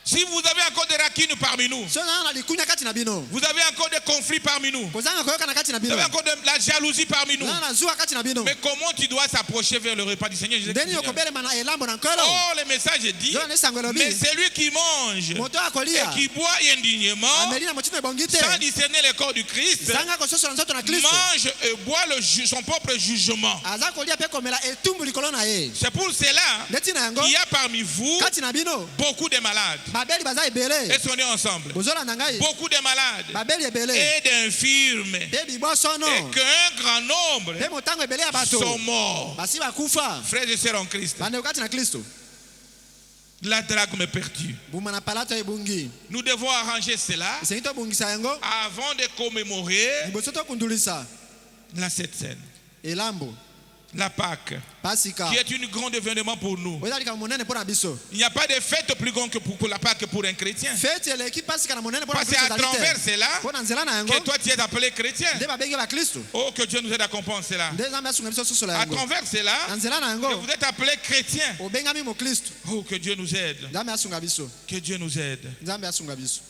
Si vous avez encore des rancines parmi nous, Soza na likunya kati na bino. vous avez encore des conflits parmi nous, vous Kozanga koyoka na kati na bino. avez encore de la jalousie parmi nous. Na zuwa kati na bino. Mais comment tu dois s'approcher vers le repas du Seigneur Deni Jésus-Christ? yokobele mana elambo na nkolo. Oh, le message dit, Yo ne sango lobi. mais celui qui mange Moto et akolia. qui boit indignement, Ameli na motino ebongite. sans discerner le corps du Christ, Zanga kososo na nzoto na Kristo. mange et boit son propre jugement. Aza kolia pe komela etumbu likolo na ye. C'est pour cela Ndeti na yango. qu'il y a parmi vous Kati na bino. beaucoup de malades. Babeli baza ebele. Est-ce qu'on est ensemble? Bozolanda ngai. Beaucoup de malades Babeli ebele. et d'infirmes. Pe biboso no. Et qu'un grand nombre Pe motango ebele ya bato. sont morts. Basi bakufa. Frères et sœurs en Christ, Bande kati na Kristo. la drachme perdue. Buma na palata ebungi. Nous devons arranger cela Isengi to bungisa yango. avant de commémorer Liboso to kundulisa. la Sainte Seine, Elambo. la Pâque, Pasika. qui est un grand événement pour nous. Oza lika monene pona biso. Il n'y a pas de fête plus grande que pour la Pâque pour un chrétien. Fete eleki pasika na monene pona Parce que à travers cela, Pona nzela na yango. que toi tu es appelé chrétien. Nde babenge ba Kristo. Oh, que Dieu nous aide à comprendre cela. Nde Nzambe asunga biso susu la À yango. travers cela, Na nzela na que yango. vous êtes appelé chrétien. Obengami mo Kristo. Oh, que Dieu nous aide. Nzambe asunga biso. Que Dieu nous aide. Nzambe asunga biso.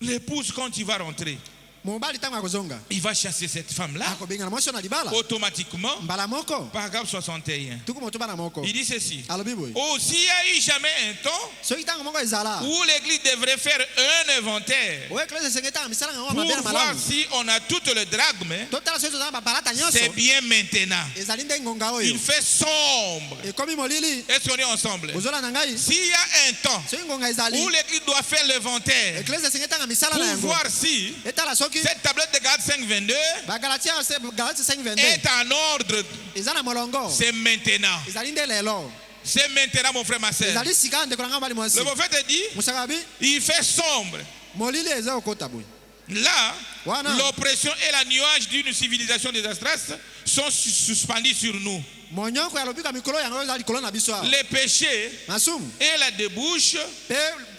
L'épouse, quand il va rentrer, Mobali tango akozonga. il va chasser cette femme-là Akobenga na mwasi na libala. automatiquement. Mbala moko. Paragraphe 61. Tuku moto bana moko. Il dit ceci. Alobi boy. Oh, s'il y a eu jamais un temps Soki tango moko ezala. où l'église devrait faire un inventaire Oye klese sengeta misala ngwa pour mabena voir malamu. si on a toutes les drachmes, Totala soki tozana ba palata nyonso. c'est bien maintenant. Ezali nde ngonga oyo. Il fait sombre. Ekomi molili. Est-ce qu'on est ensemble? Bozola na ngai. S'il y a un temps Soki ngonga ezali. où l'église doit faire l'inventaire Eklese sengeta nga misala pour na yango. voir si Etala soki cette tablette de Galates 5:22 ba Galatia Galatia 5:22. est en ordre, Ezana molongo. c'est maintenant. Ezali nde lelo. C'est maintenant, mon frère, ma soeur. Ezali sika ndeko na ngamba mwasi. Le prophète dit, Musakabi il fait sombre. molili eza okota boy. Là, Wana. l'oppression et la nuage d'une civilisation désastreuse sont suspendus sur nous. Monyoko ya lobika mikolo yango ezali kolona na biso. Les péchés Masumu. et la débouche, Pe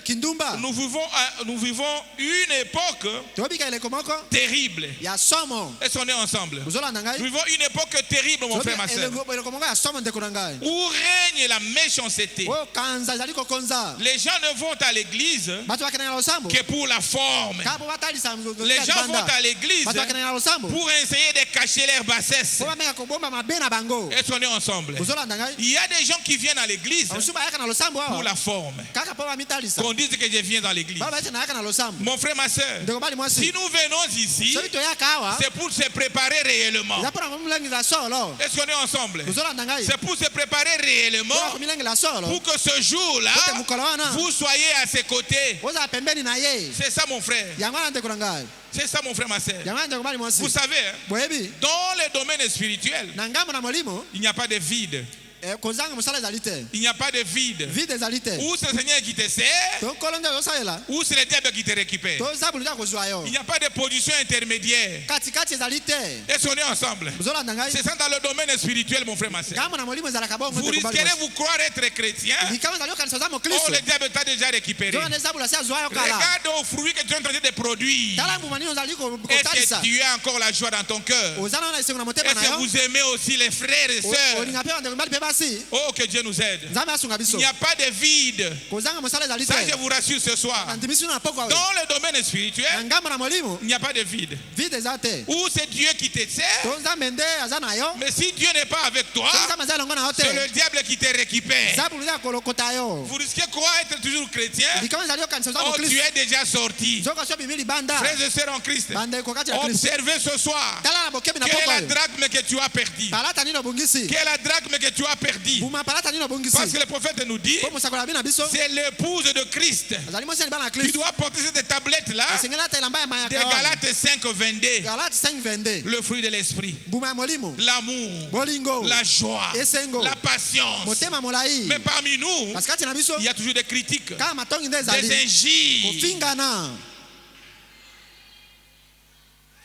kindumba. nous vivons une époque Tobika ile komoko. terrible. Ya somo. Est-ce qu'on est ensemble? Bozola na ngai. Nous vivons une époque terrible, mon frère, ma soeur, Ile komoko ya somo ndeko na ngai. où règne la méchanceté. Oyo kanza ezali kokonza. Les gens ne vont à l'église Bato bakena na losambo. que pour la forme. Kapo batalisa mzozo. Les gens vont à l'église Bato bakena na losambo. pour essayer de cacher leur bassesse. Po bameka kobomba mabe na bango. Est-ce qu'on on est ensemble? Bozolanda ngai. Il y a des gens qui viennent à l'église Basusu bayaka na losambo pour awa. la forme. Kaka po bamitalisa. Qu'on dise que je viens dans l'église. Baba ete na yaka na losambo. Mon frère, ma soeur, Ndeko bali mwasi. si nous venons ici, Soki toyaka awa. c'est pour se préparer réellement. Eza pona komilengela solo. Est-ce qu'on est ensemble? Bozolanda ngai. C'est pour se préparer réellement, Pona komilengela solo. pour que ce jour-là, Kote mukolo wana. vous soyez à ses côtés. Oza pembeni na ye. C'est ça, mon frère. Yango na ndeko na ngai. C'est ça, mon frère, ma soeur. Yango na ndeko bali mwasi. Vous savez, hein, Boyebi. dans le domaine spirituel, Na ngambo na molimo. il n'y a pas de vide. Kozanga musala ezali te. Il n'y a pas de vide. Vide ezali te. Ou c'est le Seigneur qui te sert, To nkolo nde ozosalela. ou c'est le diable qui te récupère. To zabulu nde akozwa yo. Il n'y a pas de position intermédiaire. Katikati ezali te. Est-ce qu'on est ensemble? Bozolanda ngai. C'est ça dans le domaine spirituel, mon frère, ma soeur. Ngambo na molimo ezalaka bongo Vous ndeko bali risquerez mwasi. vous croire être chrétien. Likama ezali okanisa oza Oh, mokristo. le diable t'a déjà récupéré. Nzonga nde zabulu asi azwa yo kala. Regarde aux fruits que tu es en train de produire. Tala mbuma nini ozali Est-ce kotalisa. que tu as encore la joie dans ton cœur? Oza na esengo na motema Est-ce na que yo. vous aimez aussi les frères et sœurs? Olinga pe bandeko bali pe basi. Oh, que Dieu nous aide. Nzambe asunga Il biso. n'y a pas de vide. Kozanga mosala ezali Ça, je te. vous rassure ce soir. Andimisi na poko awe. Dans le domaine Na spirituel, ngambo na molimo. il n'y a pas de vide. Vide eza te. Ou c'est Dieu qui te sert, To nzambe nde aza na yo. mais si Dieu n'est pas avec toi, To nzambe aza elongo na yo c'est te. le diable qui te récupère. Zabulu nde akolokota yo. Vous risquez de croire être toujours chrétien. Likama ezali okanisa oza Oh, tu mokristo. es déjà sorti. Nzoko so bimi libanda. Frères et sœurs en Christ, Bandeko kati ya kristo. observez ce soir. Tala na bokebi na Quelle est poko la oyo. drachme que tu as perdu? Palata nini obungisi. Quelle est la drachme que tu as perdu? Buma palata nini obungisi. Parce que le prophète nous dit, Po mosakola bina biso. c'est l'épouse de Christ. Azali mwasi alibana na Tu kristo. dois porter cette tablette-là Esengeli ata elamba ya de mayaka wana. Galates 5, 22. Galate 5:22. Le fruit de l'esprit, Buma ya molimo. l'amour, Bolingo. la joie, Esengo. la patience. Motema molai. Mais parmi nous, Kasi kati na biso. il y a toujours des critiques, Kama matongi nde des ezali. injures. Kofingana.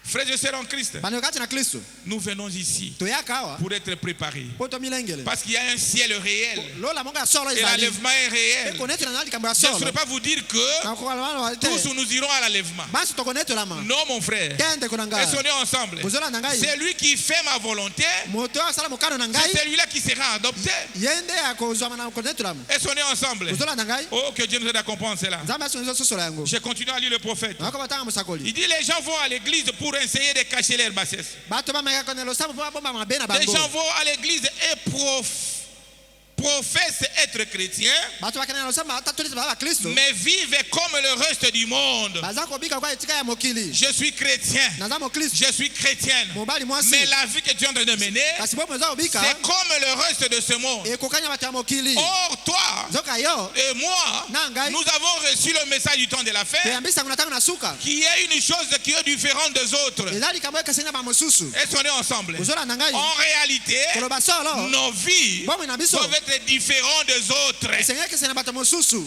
Frères et sœurs en Christ, Bandeko kati na kristo. nous venons ici Toyaka awa. pour être préparés. Po tomilengele. Parce qu'il y a un ciel réel Lola mongo ya solo et ezali. l'enlèvement est réel. Ekonetela na likambo ya Je ne solo. saurais pas vous dire que Nakola wana te. tous nous irons à l'enlèvement. Basi tokonetela ma. Non, mon frère. Kende kuna ngai. Et on est ensemble. Bozolanda ngai. C'est lui qui fait ma volonté. Moto asala mokano na ngai. C'est celui-là qui sera adopté. Yende akozwa na konetela ma. Et on est ensemble. Bozolanda ngai. Oh, que Dieu nous aide à comprendre cela. Nzambe asungiza sosola yango. Je continue à lire le prophète. Nako batanga musakoli. Il dit les gens vont à l'église pour essayer de cacher leur bassesse. Bato bameka konelo sabu po bomba mabe na Les bango. gens vont à l'église et professent être chrétiens, Bato bakana lo sabu atatolisa baba Kristo. mais vivent comme le reste du monde. Baza kobika kwa etika ya mokili. Je suis chrétien. Naza mo Kristo. Je suis chrétienne. Mobali mwasi. Mais la vie que tu es en train de mener, Kasi bomo za obika. c'est comme le reste de ce monde. E kokanya bato ya mokili. Or, toi Zoka yo. et moi, Nangai. nous avons reçu le message du temps de la Te fête, ambisa kuna tango na suka. qui est une chose qui est différente des autres. Ezali kambo ekasenya ba mosusu. Est-ce qu'on est ensemble? Bozolanda ngai. En réalité, Koloba solo. nos vies Bomo na biso. doivent être différentes des autres. Esengeli kesenya bato mosusu.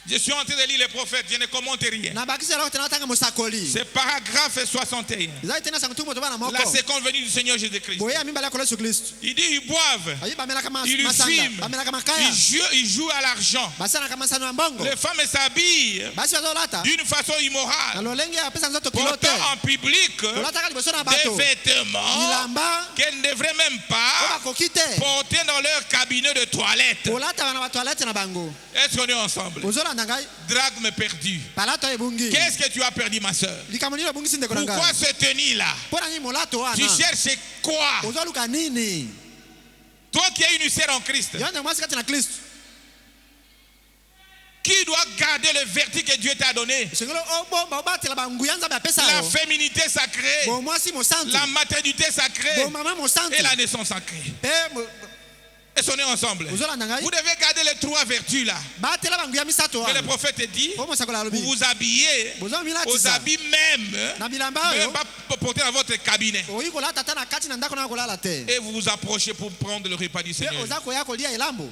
Je suis en train de lire les prophètes, je ne commente rien. Na bakisi alors tena tanga musakoli. C'est paragraphe 61. Ezali tena sangu tumo tobana moko. La seconde venue du Seigneur Jésus-Christ. Boya mimba la kola Yesu Kristo. Il dit ils boivent, Ayi bamela kama ils masanga. fument, Bamela kama kaya. ils jouent à l'argent. Basana kama sanu ya mbongo. Les femmes s'habillent Basi bazolata. d'une façon Na immorale, lolenge ya pesa nzoto kilote. portant en public Olata kali boso na des bato. vêtements Ilamba. qu'elles ne devraient même pas Oba kokite. porter dans leur cabinet de toilette. Olata bana ba toilette na bango. Est-ce qu'on est ensemble? Ozolanda ngai. Drachme perdu. Palato ebungi. Qu'est-ce que tu as perdu, ma soeur? Likambo nini obungisi ndeko na Pourquoi ngai. ce tenue-là? Pona nini molato wana. Tu cherches quoi? Ozoluka nini? Toi qui es une sœur en Christ, Yonde mwasi kati na Kristo. qui doit garder le vertu que Dieu t'a donné? Sengelo obomba obatela bangu yanza ba pesa La yo. féminité sacrée, Bo mwasi mo santu. la maternité sacrée Bo mama mo santu. et la naissance sacrée. Pe Est-ce qu'on est ensemble? ozolanda ngai. Vous devez garder les trois vertus là. Batela bangu ya misato Mais le wana. prophète dit, Omo sakola vous lobi. vous habillez Bozo milati aux sa. habits même, Na bilamba même yo. pas porter dans votre cabinet. Oyi kolata tana kati na ndako na kolala te. Et vous vous approchez pour prendre le repas du Pe Seigneur. oza koya kolia elambo.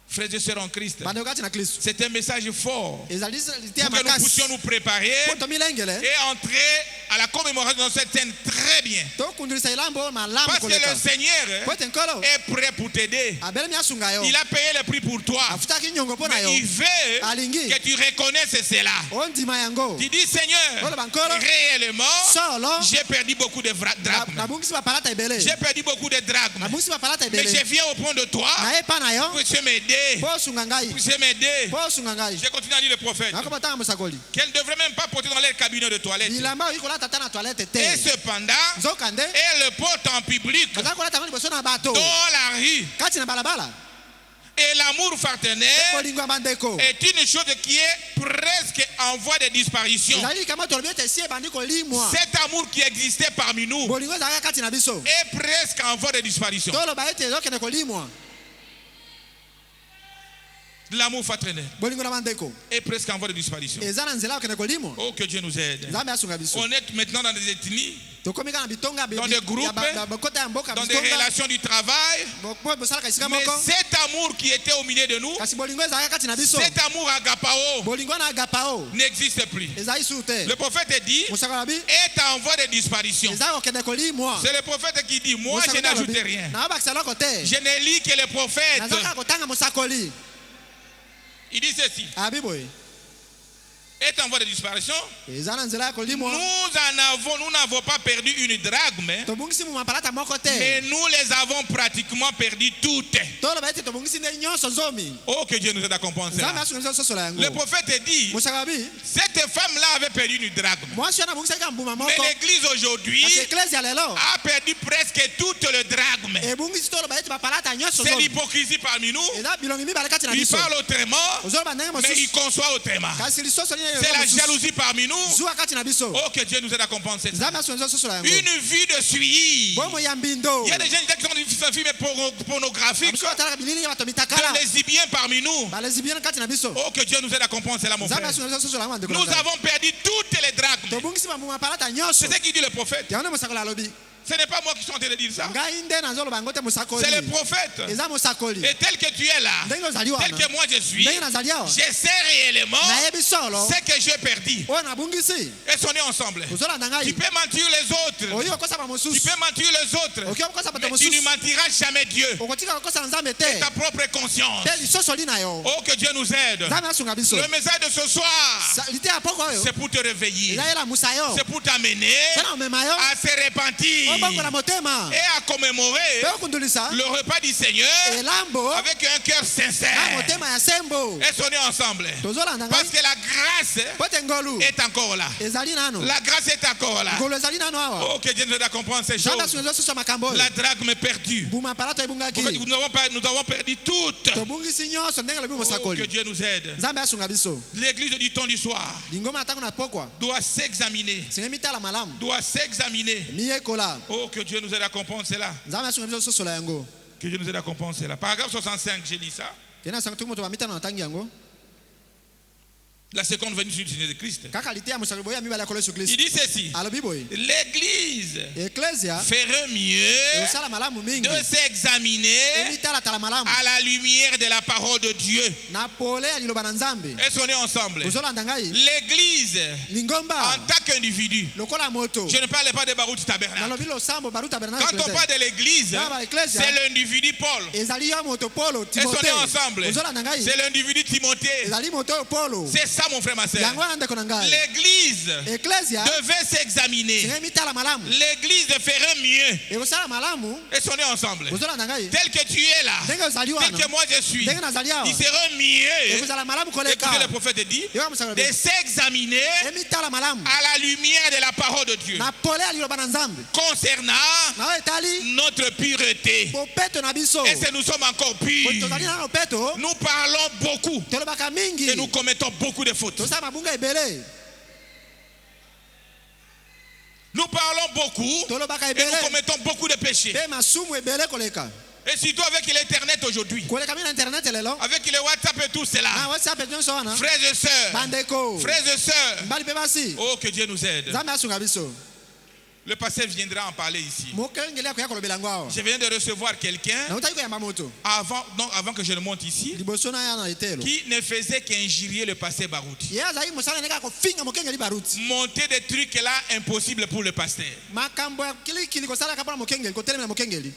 Frères et sœurs en Christ, Bande kati na Kristo. c'est un message fort Ezali tia pour que nous makasi. puissions nous préparer Poto milengele. et entrer à la commémoration de cette scène très bien. To kundulisa elambo malamu Parce que koleka. le Seigneur Poto nkolo. est prêt pour t'aider. Abele miasunga yo. Il a payé le prix pour toi. Afutaki nyongo pona Mais yo. il veut Alingi. que tu reconnaisses cela. Ondima yango. Tu dis, Seigneur, Olo bankolo. réellement, Solo. j'ai perdu beaucoup de drachmes. Nabungisi ba palata ebele. J'ai perdu beaucoup de drachmes. Nabungisi ba palata Mais ebele. je viens au point de toi Na ye pa na yo. pour que tu m'aides m'aider. po sunga ngai Puissez m'aider. po sunga ngai Je continue à lire le prophète. nakobata musakoli Qu'elle ne devrait même pas porter dans leur cabinet de toilette. bilamba oyi kolata ta na toilette Et te cependant, nzokande elle le porte en public, baza kolata ngo liboso na bato dans la rue. kati na balabala Et l'amour fraternel bolingo ya bandeko est une chose qui est presque en voie de disparition. ezali likambo tolobi ete esi ebandi kolimwa Cet amour qui existait parmi nous bolingo ezalaka kati na biso est presque en voie de disparition. toloba ete ezokende kolimwa L'amour fraternel bolingo na bandeko est presque en voie de disparition. eza na nzela okende kolimwa Oh, que Dieu nous aide. nzambe asunga biso On est maintenant dans des ethnies, tokomi kaka na bitonga Dans des groupes, bakota ya mboka dans des bitonga relations du travail. po bosalaka esika Mais moko cet amour qui était au milieu de nous, kasi bolingo ezalaka kati na biso cet amour agapao, bolingo na agapao n'existe plus. ezali su te Le prophète dit, mosaka lobi est en voie de disparition. eza kokende kolimwa C'est le prophète qui dit, moi je n'ajoute rien. nabakisa eloko te Je ne lis que le prophète. naza kaka kotanga mosakoli Il dit ceci, abi boye est en voie de disparition. eza na nzela ya kolimwa Nous n'avons pas perdu une drachme, tobungisi mu mapalata moko te mais nous les avons pratiquement perdu toutes. toloba ete tobungisi nde nyonso zomi Oh, que Dieu nous aide à comprendre nzambe cela. asunga biso sosola yango Le prophète dit, mosaka lobi cette femme-là avait perdu une drachme. mwasi wana abungisaki ka mbuma Mais moko l'église aujourd'hui kasi eklesi ya lelo a perdu presque toute le drachme. ebungisi toloba ete bapalata nyonso C'est zomi l'hypocrisie parmi nous. eza bilongi mibale kati na Il biso parle autrement, ozoloba ndenge mais il mosusu conçoit autrement. kasi lisoso C'est la jalousie parmi nous. zuwa kati na biso Oh, que Dieu nous aide à comprendre cette nzambe asunga biso sosola yango Une vie de suivi. bomo ya mbindo Il y a des gens qui sont dans des films pornographiques, biso batalaka bilili ya bato des mitakala lesbiens parmi nous. balesibiana kati na biso Oh, que Dieu nous aide à comprendre cela, mon nzambe frère. asunga biso sosola yango bandeko na Nous ngai. avons perdu toutes les drachmes. tobungisi bambuma palata nyonso C'est ce qu'il dit le prophète. yango nde mosakoli alobi Ce n'est pas moi qui suis en train de dire ça. ngai nde nazoloba yango te mosakoli C'est le prophète. eza mosakoli Et tel que tu es là, ndenge ozali tel wana que moi je suis, ndenge nazali awa je sais réellement nayebi solo ce que j'ai perdu. oyo nabungisi Et on est ensemble. ozolanda Tu ngai peux mentir les autres. oyi okosa Tu bamosusu peux mentir les autres. okoki okosa bato Mais tu ne mosusu mentiras jamais Dieu. okotika kokosala nzambe Et te ta propre conscience. te lisosoli na yo Oh, que Dieu nous aide. nzambe asunga biso Le message de ce soir, lite ya poko oyo c'est pour te réveiller. eza yelamusa yo C'est pour t'amener tena omema yo à se repentir obongola motema et à commémorer mpe okundulisa le repas du Seigneur elambo avec un cœur na sincère. motema ya sembo Et sonner ensemble. tozolanda Parce ngai que la grâce po te ngolu est encore là. ezali nano La grâce est encore là. ngolu ezali nano awa Oh, que Dieu nous aide à comprendre ces nzambe choses. asunga biso susu ya makambo oyo La drachme perdue. mbuma palata En fait, ebungaki nous avons perdu toutes. tobungisi nyonso ndenge lobi Oh, que mosakoli Dieu nous aide. nzambe asunga biso L'église du temps du soir lingoma na ntango na pokwa doit s'examiner. senge mitala malamu Doit s'examiner. miyekola Oh, que Dieu nous aide à comprendre cela. nzambe asunga biso sosola yango Que Dieu nous aide à comprendre cela. Paragraphe 65, j'ai lu ça. tena sango tuki moto bamitano na ntangi yango La seconde venue du Seigneur de Christ. kaka lite ya mosakoli boye ya mibale ya kolo yesu Il kristo dit ceci. alobi boye L'église eklesia ferait mieux osala malamu mingi de s'examiner emitalatala malamu à la lumière de la parole de Dieu. na pole ya liloba na nzambe Est-ce qu'on est ensemble? ozolanda ngai L'église, lingomba en tant qu'individu, lokola moto je ne parle pas de Baruch Tabernacle. nalobi losambo baru Quand tabernacle on parle de l'église, Ah, bah, l'Église, c'est hein. l'individu Paul. ezali yo moto polo Est-ce qu'on timote est ensemble? ozolanda ngai C'est l'individu Timothée. ezali moto oyo polo C'est ça, mon frère, ma soeur. yango wana ndeko na ngai L'église eklesia devait s'examiner. senge mitala malamu L'église ferait mieux. ekosala malamu Est-ce qu'on est ensemble? ozolanda ngai Tel que tu es là, ndenge ozali tel wana que moi je suis, ndenge nazali awa il serait mieux. ekozala malamu koleka Écoutez, le prophète dit yoka mosakoli de s'examiner emitala malamu à la lumière de la parole de Dieu na pole ya liloba na nzambe concernant na oyo etali notre pureté. bopeto na biso Est-ce que nous sommes encore Po purs? tozali nano peto Nous parlons beaucoup tolobaka mingi et nous commettons beaucoup de fautes. tosala mabunga ebele Nous parlons beaucoup tolobaka et nous ebele commettons beaucoup de péchés. mpe masumu ebele koleka Et surtout avec l'Internet aujourd'hui, koleka mi na internet lelo avec le WhatsApp et tout na cela. whatsapp nyonso wana Frères et sœurs, bandeko frères et sœurs, mbali mpe basi oh que Dieu nous aide. nzambe asunga biso Le pasteur viendra en parler ici. mokengeli akoya kolobela yango awa Je viens de recevoir quelqu'un nautaki koyamba moto avant que je ne monte ici, liboso na ya na etelo qui ne faisait qu'injurier le pasteur Barouti. ye azalaki mosala nde kaka kofinga mokengeli baruti Monter des trucs là impossibles pour le pasteur. makambo ya kilikili kosalaka mpona mokengeli kotelemela mokengeli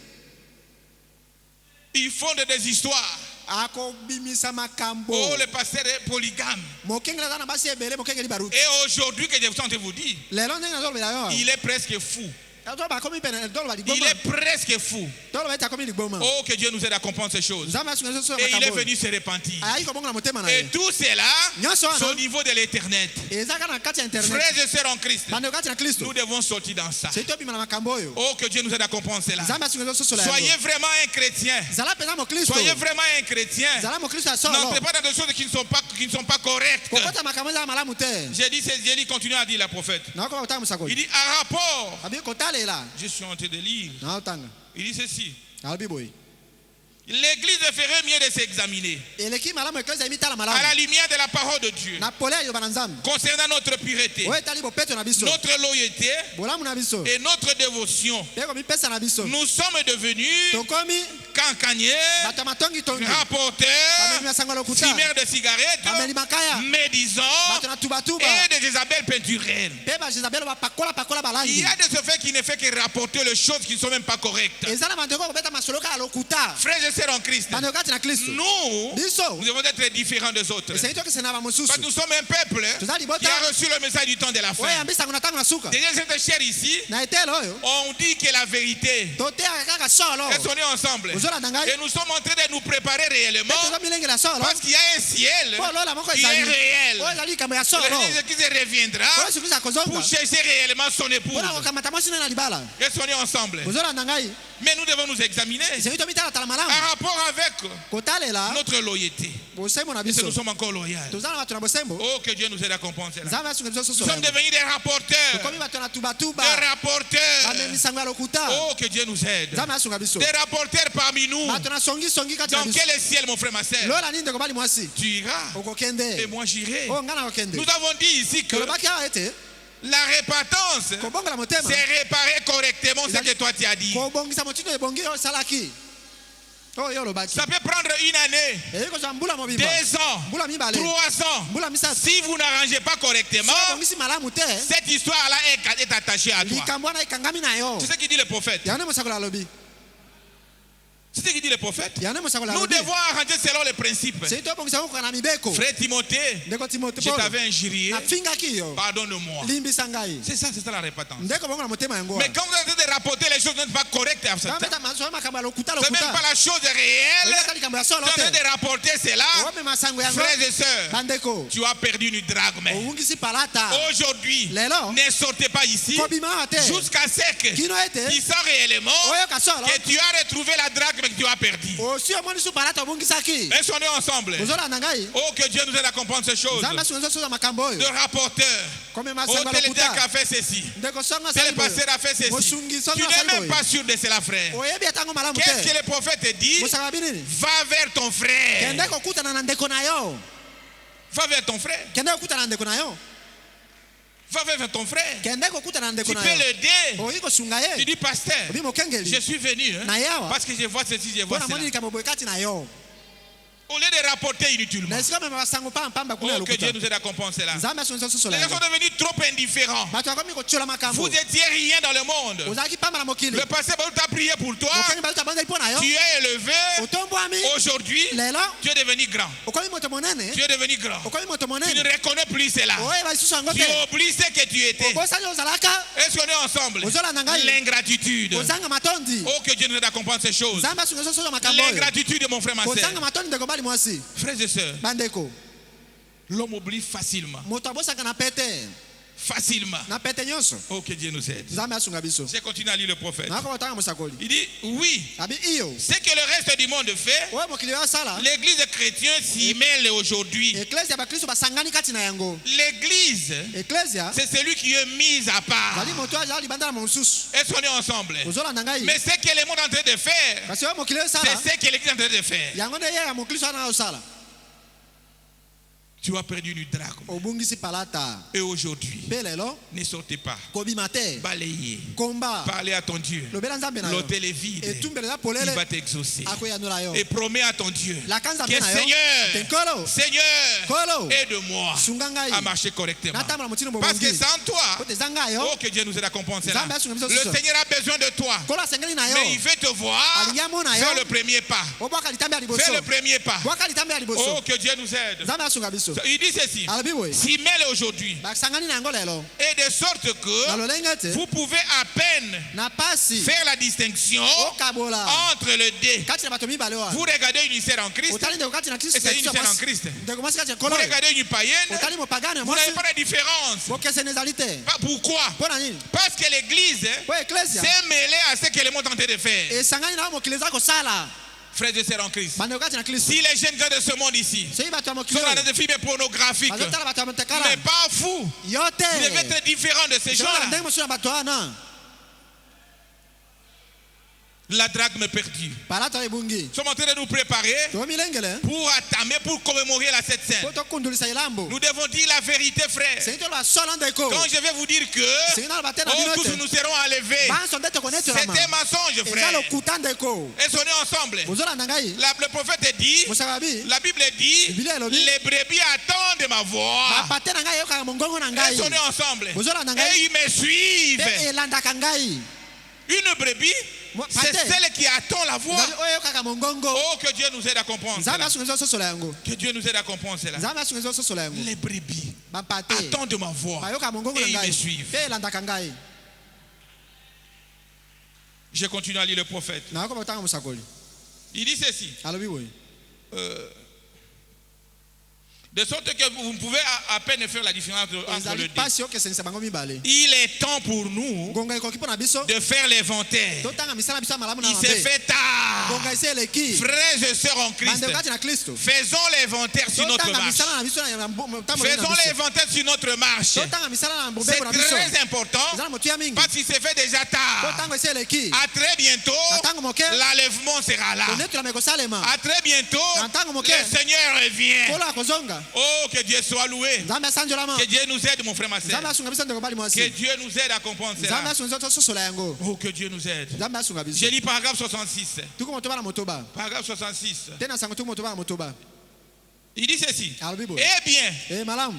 Ils font des histoires. akobimisa makambo Oh, le pasteur est polygame. mokengeli aza na basi ebele mokengeli baruti Et aujourd'hui que je suis en train de vous dire, lelo ndenge nazolobela yo awa il est presque fou. Il est presque fou. Oh, que Dieu nous aide à comprendre ces choses. Et il est venu se repentir. Et tout cela, c'est au niveau de l'éternel. Frères et sœurs en Christ, nous devons sortir dans ça. Oh, que Dieu nous aide à comprendre cela. Soyez vraiment un chrétien. Soyez vraiment un chrétien. N'entrez pas dans des choses qui ne sont pas correctes. J'ai dit, continue à dire la prophète. Il dit, à rapport, je suis en train de lire. Il dit ceci. L'église ferait mieux de s'examiner à la lumière de la parole de Dieu concernant notre pureté, notre loyauté et notre dévotion. Nous sommes devenus cancaniers, rapporteurs, fumeurs de cigarettes, médisants et des Jézabel peinturelles. Il y a de ce fait qui ne fait que rapporter les choses qui ne sont même pas correctes. Frères et sœurs en Christ, nous devons être différents des autres. Parce que nous sommes un peuple qui a reçu le message du temps de la fin. Déjà cette chair ici, on dit que la vérité, elles sont nées ensemble. Et nous sommes en train de nous préparer réellement parce qu'il y a un ciel qui est réel. Jésus reviendra pour chercher réellement son épouse. Elles sont nées ensemble. Mais nous devons nous examiner en rapport avec notre loyauté. Et si nous sommes encore loyaux. Oh, que Dieu nous aide à comprendre cela. Nous sommes devenus des rapporteurs. Des rapporteurs. Oh, que Dieu nous aide. Des rapporteurs parmi nous. Dans quel ciel, mon frère, ma soeur? Tu iras et moi j'irai. Nous avons dit ici que la repentance, c'est réparer correctement ce que toi tu as dit. Ça peut prendre une année, 2 ans, 3 ans. Si vous n'arrangez pas correctement, cette histoire-là est attachée à toi. C'est ce qu'il dit le prophète. C'est ce qu'il dit le prophète. Nous devons arranger selon les principes. Frère Timothée, je t'avais injurié. Pardonne-moi. C'est ça la repentance. Mais quand vous êtes en train de rapporter les choses qui ne sont pas correctes, ce n'est même pas la chose réelle. Tu es en train de rapporter cela. Frères et sœurs, tu as perdu une drachme. Aujourd'hui, ne sortez pas ici jusqu'à ce que tu sens réellement que tu as retrouvé la drachme que tu as perdu. Est-ce qu'on est ensemble? Oh, que Dieu nous aide à comprendre ces choses. De rapporteur. Oh, tel était qui a fait ceci. Tel pasteur a fait ceci. Tu n'es même pas sûr de cela, frère. Qu'est-ce que le prophète dit? Va vers ton frère. Va vers ton frère. Va vers ton frère. Tu peux l'aider. Tu dis, pasteur, je suis venu parce que je vois ceci, je vois cela. Au lieu de rapporter inutilement. Oh, que Dieu nous aide à comprendre cela. Les gens sont devenus trop indifférents. Vous n'étiez rien dans le monde. Le pasteur t'a prié pour toi. Tu es élevé. Aujourd'hui, tu es devenu grand. Tu es devenu grand. Tu ne reconnais plus cela. Tu oublies ce que tu étais. Est-ce qu'on est ensemble? L'ingratitude. Oh, que Dieu nous aide à comprendre ces choses. L'ingratitude de mon frère, ma soeur. Frères et sœurs, l'homme oublie facilement. Facilement. Oh, que Dieu nous aide. Je continue à lire le prophète. Il dit, oui, ce que le reste du monde fait, l'église chrétienne s'y mêle aujourd'hui. L'église, c'est celui qui est mis à part. Est-ce qu'on est ensemble? Mais ce que le monde est en train de faire, c'est ce que l'église est en train de faire. Tu as perdu une drachme. Et aujourd'hui, ne sortez pas. Balayez. Parlez à ton Dieu. L'autel est vide. Il va t'exaucer. Et promets à ton Dieu que Seigneur, aide-moi à marcher correctement. Parce que sans toi, oh, que Dieu nous aide à comprendre cela. Le Seigneur a besoin de toi. Mais il veut te voir faire le premier pas. Fais le premier pas. Oh, que Dieu nous aide. kristo Il dit ceci. alobi boye S'y mêle aujourd'hui. basangani na yango lelo Et de sorte na que lolenge ete vous pouvez à peine na pasi faire la distinction okabola entre le deux. kati na bato mibale wana Vous regardez une sœur en Christ otali ndeko kati na kristo et c'est une sœur en Christ. ndeko mwasi kati ya Vous kolo regardez une païenne, otali mopagani ya vous mwasi n'avez pas de différence. bokeseni ezali te Pourquoi? mpo na nini Parce que l'Église po eklesia s'est mêlée à ce que le monde est en train de faire. esangani na mokili eza kosala Frères et sœurs en Christ. bandeko kati na kristo Si les jeunes gens de ce monde ici soki bato ya sont mokili dans oyo des films pornographiques, bazotala bato ya mais motekala pas fou, yo te vous devez être différent de ces ezala gens-là. ndenge mosusu na bato wana La drachme perdue. palata ebungi Nous sommes en train de nous préparer tomilengele pour attamer, pour commémorer la Sainte Seine. po tokundulisa elambo Nous devons dire la vérité, frère. sengi toloba solo ndeko Quand je vais vous dire que sengi naloba te na bino tous ete nous serons enlevés, banso nde tokonetolama c'est un mensonge, eza frère. lokuta ndeko Et on est ensemble. bozolanda ngai Le prophète dit, mosakabi la Bible dit, Biblia elobi les brebis attendent ma voix. bapate na ngai eyokaka mongongo na ngai Et on est ensemble. bozolanda ngai Et ils me suivent. mpe elandaka ngai Une brebis, c'est pate celle qui attend la voix. ezali oyo eyokaka mongongo Oh, que Dieu nous aide à comprendre nzambe cela. asungisa ososola yango Que Dieu nous aide à comprendre cela. nzambe asungisa ososola yango Les brebis bapate attendent ma voix. bayokaka mongongo na Et ils ngai me suivent. mpe elandaka ngai Je continue à lire le prophète. nakoka kotanga mosakoli Il dit ceci. alobi boye De sorte que vous pouvez à peine faire la différence entre ezali les deux. mpasi okesenisa bango mibale Il est temps pour nous ngonga ekoki mpo na biso de faire l'inventaire. totanga misala na biso ya malamu na Il s'est mabe fait tard. ngonga esi eleki Frères et sœurs en Christ, bandeko kati na kristo faisons l'inventaire sur notre totanga marche. misala na biso na motambo na Faisons biso l'inventaire sur notre marche. totanga misala na C'est mobeko na biso très important eza na motuya mingi parce qu'il s'est fait déjà po tard. ntango esi eleki À très bientôt, na ntango moke l'enlèvement sera là. konetolama ekosalema À très bientôt, Na ntango moke. le Seigneur revient. kolo akozonga Oh, que Dieu soit loué. nzambe asanjolama Que Dieu nous aide, mon frère, ma nzambe sœur. asunga biso ndeko bali Que mwasi Dieu nous aide à comprendre nzambe cela. asunga biso tososola yango Oh, que Dieu nous aide. nzambe asunga biso Je lis paragraphe 66. tuku motoba na motoba Paragraphe 66. te na sango tuku motoba na motoba Il dit ceci. alobi boye Eh bien, e malamu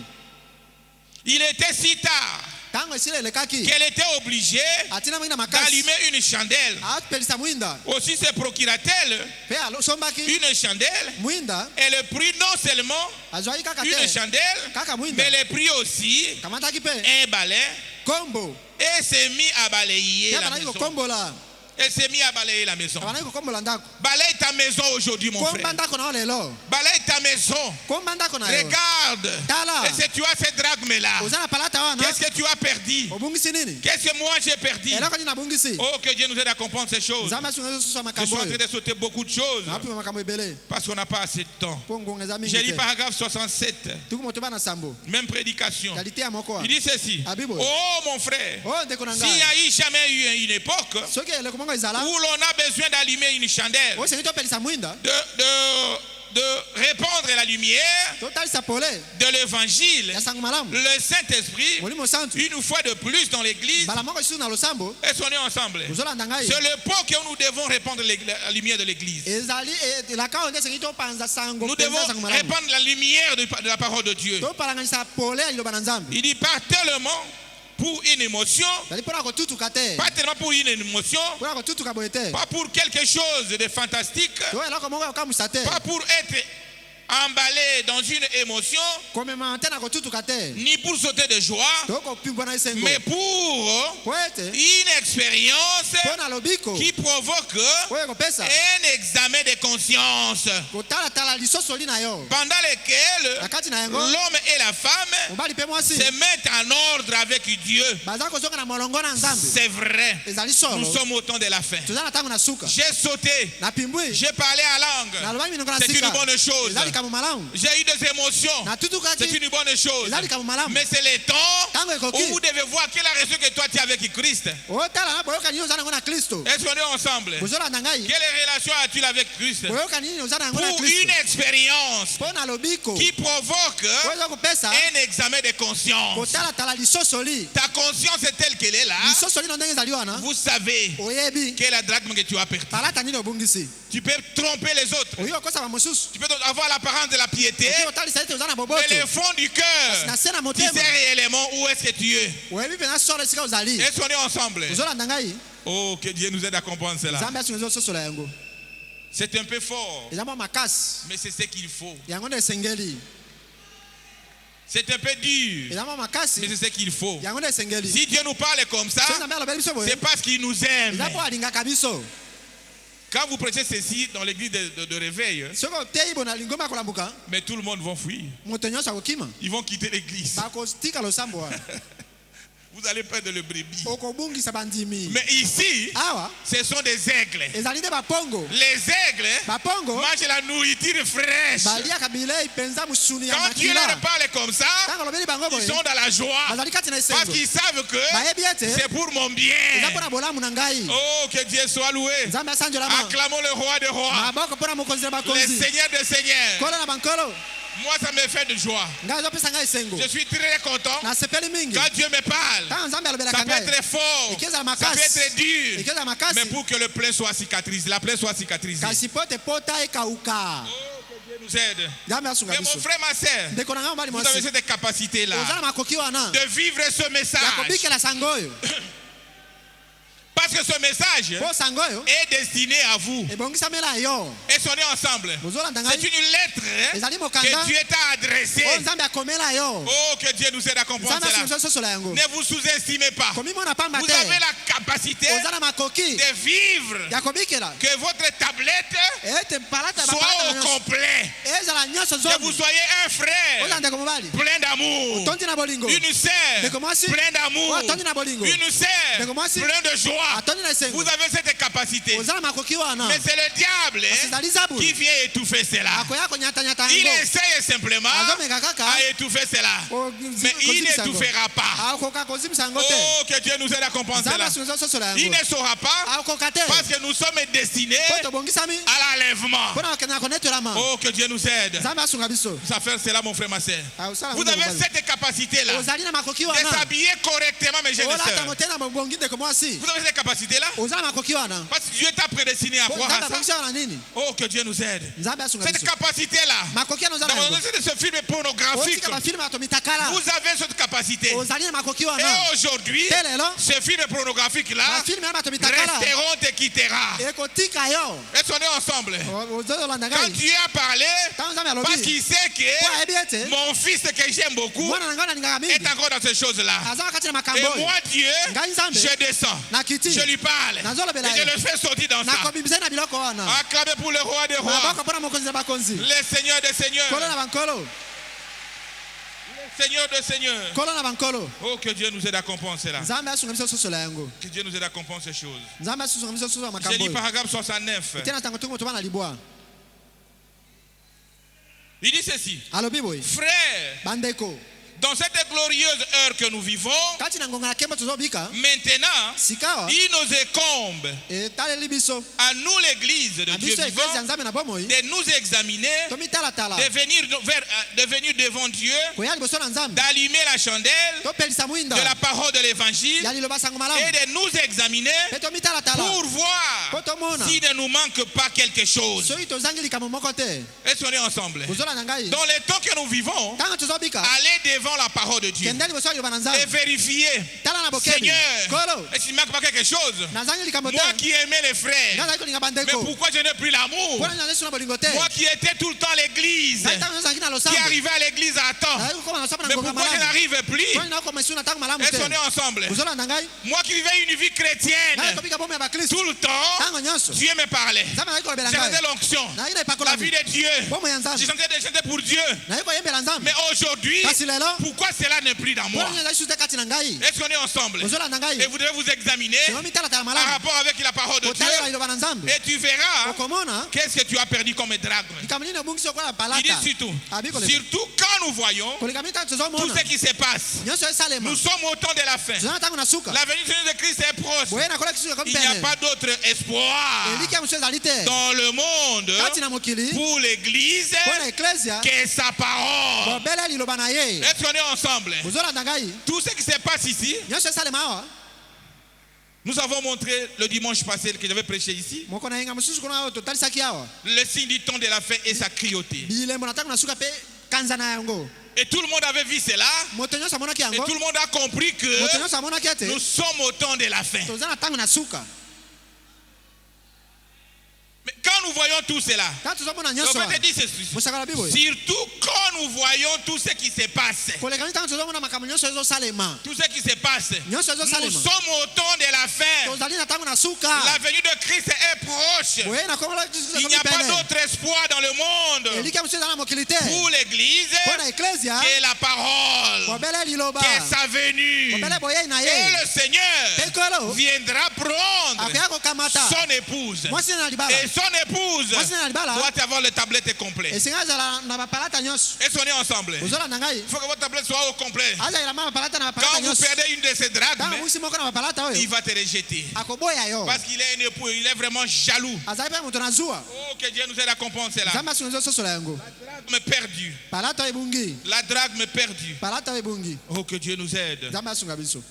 il était si tard ntango esili elekaki qu'elle était obligée atina mwinda makasi d'allumer une chandelle. apelisa mwinda Aussi se procura-t-elle mpe asombaki une chandelle. mwinda Elle prit non seulement azwaki kaka une te chandelle, kaka mwinda mais elle prit aussi kamataki mpe un balai kombo et s'est mis à balayer te la abanaki maison. kokombola Elle s'est mis à balayer la maison. abanaki kokombola ndako Balaye ta maison aujourd'hui, mon komba frère. ndako na yo lelo Balaye ta maison. komba ndako na yo Regarde. Tala. Et si tu as cette drachme-là, oza na palata wana qu'est-ce que tu as perdu? obungisi nini Qu'est-ce que moi j'ai perdu? eloko nini nabungisi Oh, que Dieu nous aide à comprendre ces choses. nzambe asunga biso soso ya Je makambo suis en train oyo de sauter beaucoup de choses napima makambo ebele parce qu'on n'a pas assez de temps. mpo ngonga eza J'ai mingi lu te paragraphe 67, tuku motoba na sambo même prédication. kalite ya moko Il wana dit ceci. Ah, Bible. Oh, mon frère, oyo ndeko na s'il n'y ngai a eu jamais eu une époque soki eleko moko ezala où l'on a besoin d'allumer une chandelle, oyo sengi topelisa mwinda de répandre la lumière totalisa pole de l'évangile, ya sango malamu le Saint-Esprit, molimo santu une fois de plus dans l'église, mbala moko lisusu na losambo et on est ensemble. ozolanda ngai C'est le pot que nous devons répandre la lumière de l'église. ezali elaka oyo nde esengi topanza sango Nous mpenza devons sango malamu répandre la lumière de la parole de Dieu. topalanganisa pole ya liloba na nzambe Il dit pas tellement pour une émotion, ezali mpona kotutuka te pas tellement pour une émotion, mpona kotutuka boye te pas pour quelque chose de fantastique, to eloko moko ya kokamwisa te pas pour être emballé dans une émotion, komema te na kotutuka te ni pour sauter de joie, to kopimbwa na esengo mais pour po ete une expérience mpo na lobiko qui provoque oyo ekopesa un examen de conscience kotalatala lisosoli na yo pendant lequel na kati na yango l'homme et la femme mobali mpe mwasi se mettent en ordre avec Dieu. baza kozonga na molongo na nzambe C'est vrai. ezali Nous solo sommes au temps de la fin. toza na ntango na suka J'ai sauté, na pimbwi j'ai parlé à langue. nalobaki minoko na C'est sika une bonne chose. eza likambo malamu J'ai eu des émotions. C'est natutukaki une bonne chose. eza likambo malamu Mais c'est le temps ntango ekoki où vous devez voir quelle est la raison que toi tu es avec Christ. otala na boyoka nini oza nango na kristo Est-ce qu'on est ensemble? bozolanda ngai Quelle relation as-tu avec Christ? boyoka nini oza nango na Pour kristo une expérience mpo na lobiko qui provoque oyo eza kopesa un examen de conscience. kotalatala lisosoli Ta conscience est telle qu'elle est là. lisosoli no ndenge ezali wana Vous savez oyebi quelle est la drachme que tu as perdue. palata nini obungisi Tu peux tromper les autres. oyo okosaka mosusu Tu peux avoir l'apparence de la piété, oki otalisa ete oza na boboto mais le fond du cœur, na se na tu motema sais réellement où est-ce que tu es. oyebi mpenza solo esika ozali Est-ce qu'on est ensemble? ozolanda ngai Oh, que Dieu nous aide à comprendre cela. nzambe asunga ezososola yango C'est un peu fort, eza mwa makasi mais c'est ce qu'il faut. yango nde esengeli C'est un peu dur, ezama mais makasi c'est ce qu'il faut. yango nde esengeli Si Dieu nous parle comme ça, so nzambe alobeli biso boye c'est parce qu'il nous aime. eza mpo alingaka biso Quand vous prêchez ceci dans l'église de réveil, soki oteyi bo na lingomba ya kolambuka mais tout le monde va fuir. moto nyonso akokima Ils vont quitter l'église. bakotika losambo wana Vous allez perdre le brebis. okobungisa bandimi Mais ici, awa ce sont des aigles. ezali nde bapongo Les aigles bapongo mangent la nourriture fraîche. baliaka bilei mpenza mosuni ya Quand Dieu makila leur parle comme ça, ntango olobeli bango ils boye sont dans la joie. bazali kati na Parce esengo qu'ils savent que bayebi ete c'est pour mon eza bien. mpo na bolamu na ngai Oh, que Dieu soit loué. nzambe asanjolama Acclamons le roi des rois, maboko mpo na mokonzi na le bakonzi Seigneur des seigneurs. kolo na bankolo Moi, ça me fait de joie. ngai ezopesa ngai esengo Je suis très content nasepeli mingi quand Dieu me parle. ntango nzambe Ça alobelaka peut ngai être fort, ekieza ça makasi peut être dur, ekieza mais makasi pour que le plein soit cicatrisé, la plaie soit cicatrisée. kasi po te pota ekauka Oh, que Dieu nous aide. nzambe asunga Mais biso mon frère, ma soeur, ndeko na ngai mobali vous avez mwasi cette capacité-là oza na makoki wana de vivre ce ya message. kobikela sango oyo Parce que ce message po sango oyo est destiné à vous. ebongisamela yo Et sonnez ensemble. bozolanda C'est ngai une lettre ezali que mokanda Dieu t'a adressée. oyo nzambe akomela yo Oh, que Dieu nous aide à comprendre nzambe cela. asunga sosola yango Ne vous sous-estimez pas. komimona pamba Vous te avez la capacité oza na makoki de vivre ya kobikela que votre tablette ete palata soit au complet. ezala nyonso Que vous zomi soyez un frère oza ndeko mobali plein d'amour. otondi na bolingo Une sœur ndeko mwasi plein d'amour. oyo atondi na bolingo Une sœur ndeko mwasi plein de joie. atondi na esengo Vous avez cette capacité. oza na makoki wana Mais c'est le diable ezali zabulu qui vient étouffer cela. akoya konyatanyata Il yango essaye simplement azomeka kaka à étouffer cela. Mais il n'étouffera pas. akoka kozimisa yango te Oh, que Dieu nous aide à comprendre nzambe cela. asunga sosola Il yango ne saura pas akoka te parce que nous sommes destinés po tobongisami à l'enlèvement. mpona kokende na konetelama Oh, que Dieu nous aide. nzambe asunga biso Ça fait cela, mon frère, ma soeur. Osala Vous yango avez mobali. cette capacité-là ozali na makoki de wana s'habiller correctement, mes jeunes olata sœurs. mote na bongi ndeko mwasi Vous avez cette capacité-là oza na makoki wana parce que Dieu t'a prédestiné à po croire nzambe à ça. abongisa wana nini Oh, que Dieu nous aide. nzambe asunga Cette biso capacité-là, makoki wana oza na dans yango de ce film pornographique, otika bafilme bato mitakala vous avez cette capacité. ozali na makoki Et wana aujourd'hui, te lelo ce film pornographique-là bafilme ya bato mitakala resteront te quittera. ekotika yo Est-ce qu'on est ensemble? ozolanda Quand ngai Dieu a parlé, ntango nzambe parce alobi qu'il sait po que ayebi ete mon fils que j'aime beaucoup mwana na ngai nalingaka est mingi encore dans ces choses-là. aza na kati na Et makambo oyo moi, Dieu, ngai nzambe je descends. nakiti Je lui parle. Et nazolobela je ye le fais sortir dans ça. nakobimisa na biloko wana Acclamez pour le roi des rois, maboko mpo na mokonzi na bakonzi le Seigneur des seigneurs, kolo na bankolo Seigneur des seigneurs. kolo na bankolo Oh, que Dieu nous aide à comprendre cela. nzambe asunga biso sosola yango Que Dieu nous aide à comprendre ces choses. nzambe asunga biso sosola J'ai makambo lu oyo paragraphe 69. te na ntango tongo toba na libwa Il dit ceci. alobi boye Frères, bandeko dans cette glorieuse heure que nous vivons, kati na ngonga na kembo tozobika maintenant, sikawa il nous incombe etaleli biso à nous, l'église de na Dieu biso eklesi ya vivant, nzambe na bomoi de nous examiner, tomitalatala de venir devant Dieu, koya liboso na nzambe d'allumer la chandelle topelisa mwinda de la parole de l'évangile ya liloba sango et malamu de nous examiner mpe tomitalatala pour voir po tomona s'il ne nous manque pas quelque chose. soki tozangi likambo moko te Est-ce qu'on est ensemble? bozolanda ngai Dans les temps que nous vivons, ntango tozobika allez devant la parole de Dieu kende liboso ya liloba na et nzambe vérifiez, tala na bokebi Seigneur, kolo est-ce qu'il ne manque pas quelque chose? nazangi likambo te Moi qui aimais les ngai frères, nazali kolinga mais bandeko pourquoi je n'ai plus l'amour? mpona nazali suna bolingo te Moi qui étais tout le temps à l'église, ngai ntango nazalaki na qui losambo arrivais à l'église à temps, nazali kokoma losambo na mais ngonga pourquoi je malamu n'arrive plus? mpona nakokoma esu na ntango malamu Est-ce te qu'on est ensemble? bozolanda ngai Moi qui vivais une vie chrétienne, ngai kobika bomo ya bakristo tout le temps, ntango nyonso Dieu me parlait. nzambe nazali kolobela J'avais ngai l'onction, nazali na la epakolami vie de Dieu. bomo ya Je nzambe chantais pour Dieu. nazali koyembela nzambe Mais aujourd'hui, kasi lelo pourquoi cela n'est plus dans moi? mpona nazali su te kati na ngai Est-ce qu'on est ensemble? bozolanda Et ngai vous devez vous examiner tomitala par malamu rapport avec la parole de Dieu. kotalela liloba na nzambe Et tu verras okomona qu'est-ce que tu as perdu comme drague. likambo nini obungisi okola Il dit palata surtout, abi koleka surtout quand nous voyons koleka mini ntango tout tozomona ce qui se passe. nyonso esalema Nous sommes au temps de la fin. tozana ntango na suka La venue de Christ est proche. boye nakola kisuka komi Il n'y a pene pas d'autre espoir eliki ya mosu ezali te dans le monde kati na mokili pour l'église mpo na eklesia que sa parole. bobele liloba na ye Est-ce qu'on est ensemble? bozolanda ngai Tout ce qui se passe ici, nyonso esalema awa nous avons montré le dimanche passé que j'avais prêché ici, moko na yenga mosusu kuna oyo totalisaki awa le signe du temps de la fin et sa cruauté. bilembo na ntango na suka mpe kanza na yango Et tout le monde avait vu cela. moto nyonso amonaki Et yango tout le monde a compris que moto nyonso amonaki ete nous sommes au temps de la fin. toza na ntango na suka Mais quand nous voyons tout cela, Quand tozomona le nyonso prophète dit ceci. musakala bibo Surtout quand nous voyons tout ce qui se passe. kolekani ntango tozomona makambo nyonso ezosalema Tout ce qui se passe. nyonso Nous ezosalema sommes au temps de la fin. tozali na ntango na suka La venue de Christ est proche. boye na kombo la Il n'y a pas d'autre espoir dans le monde elika mosusu eza na mokili te pour l'Église mpo na eklesia que la parole, kobele liloba que sa venue. kobele boyei na Et ye le Seigneur tekolo viendra prendre akoya kokamata son épouse. mwasi na libala Et son épouse mwasi na libala doit avoir le tablette complet. esenga azala na bapalata nyonso Est-ce qu'on est ensemble? ozolanda ngai Il faut que votre tablette soit au complet. azala ma bapalata na Quand bapalata vous nyonso perdez une de ces ntango drachmes, mwisi moko na bapalata il oyo va te rejeter. akoboya yo Parce qu'il est un époux, il est vraiment jaloux. azali mpe moto na zuwa Oh, que Dieu nous aide à comprendre cela. nzambe asunga ezososola yango Me perdu. palata oyo ebungi La drague me perdue. palata oyo ebungi Oh, que Dieu nous aide. nzambe asunga biso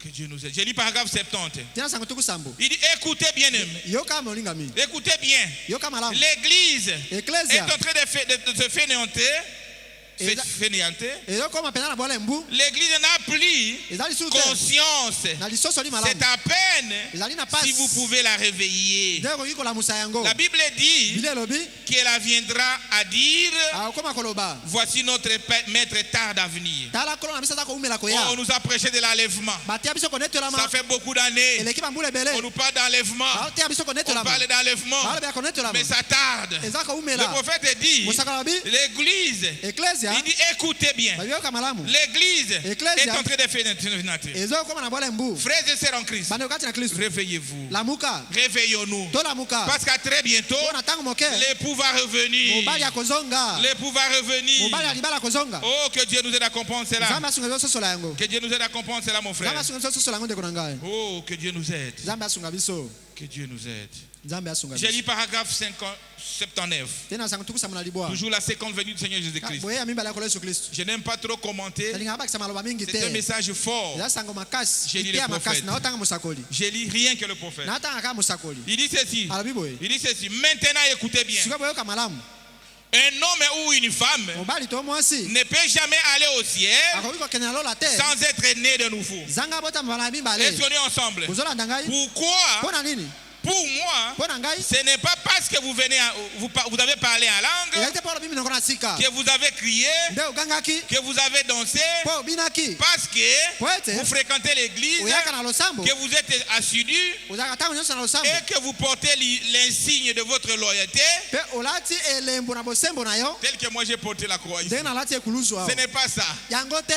Que Dieu nous aide. J'ai lu paragraphe 70. tina sango tuku sambo Il dit, écoutez bien aimé. yoka molingami Écoutez bien. yoka malamu L'Église est eklesia en train de se fainéanter. Fainéanter. ezokoma mpena na bola mbu L'Église n'a plus ezali su te conscience. na lisoso li C'est malamu à peine ezali na si pasi vous pouvez la réveiller. nde ekoki kolamusa yango La Bible dit bile elobi qu'elle viendra à dire, akokoma koloba voici notre maître tarde à venir. tala kolo na biso aza koumela Oh, koya on nous a prêché de l'enlèvement. batia biso konetolama Ça fait beaucoup d'années. eleki bambula On ebele nous parle d'enlèvement. baoteya biso On konetolama parle d'enlèvement. balobi ya konetolama Mais ça tarde. eza Le koumela prophète dit, mosakala lobi l'Église, eklesia il dit écoutez bien. babiyoka malamu L'Église Ecclesia. est en train de fainéanter. ezokoma na bola mbu Frères et sœurs en Christ, bande kati na kristo réveillez-vous. lamuka Réveillons-nous. tolamuka Parce qu'à très bientôt, mpo na ntango moke l'époux va revenir. mobali akozonga L'époux va revenir. mobali ya libala akozonga Oh, que Dieu nous aide à comprendre cela. nzambe asunga ezososola yango Que Dieu nous aide à comprendre cela, mon frère. nzambe asunga ezososola yango ndeko na ngai Oh, que Dieu nous aide. nzambe asunga biso Que Dieu nous aide. nzambe asunga J'ai biso lu paragraphe 79. te na sango tukusama na libwa Toujours la seconde venue du Seigneur Jésus-Christ. boye ya mibale yakolo yesu kristo Je n'aime pas trop commenter. elingaka bakisa maloba mingi C'est un te message fort. eza sango makasi J'ai lu ite ya le prophète. makasi na otanga mosakoli J'ai lu rien que le prophète. na otanga kaka mosakoli Il dit ceci. alobi boye Il dit ceci. Maintenant, écoutez bien. sikoyo boyoka malamu Un homme ou une femme mobali to mwasi ne peut jamais aller au ciel akoki kokende na lola te sans être né de nouveau. zanga botama bala ya mibale Est-ce qu'on est ensemble? kozolanda ngai Pourquoi? mpo na nini Pour moi, mpo na ngai ce n'est pas parce que vous venez, vous avez parlé en langue, ezali te mpo olobi minoko na sika que vous avez crié, nde ogangaki que vous avez dansé, mpo obinaki parce que po ete vous fréquentez l'église, oyaka na losambo que vous êtes assidu ozalaka ntango nyonso na losambo et que vous portez l'insigne de votre loyauté, mpe olati elembo na bosembo na yo tel que moi j'ai porté la croix ici. ndenge nalati ekulusu awa Ce n'est pas ça. yango te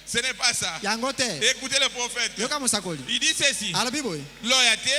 Ce n'est pas ça. yango te Écoutez le prophète. yoka mosakoli Il dit ceci. alobi boye Loyauté,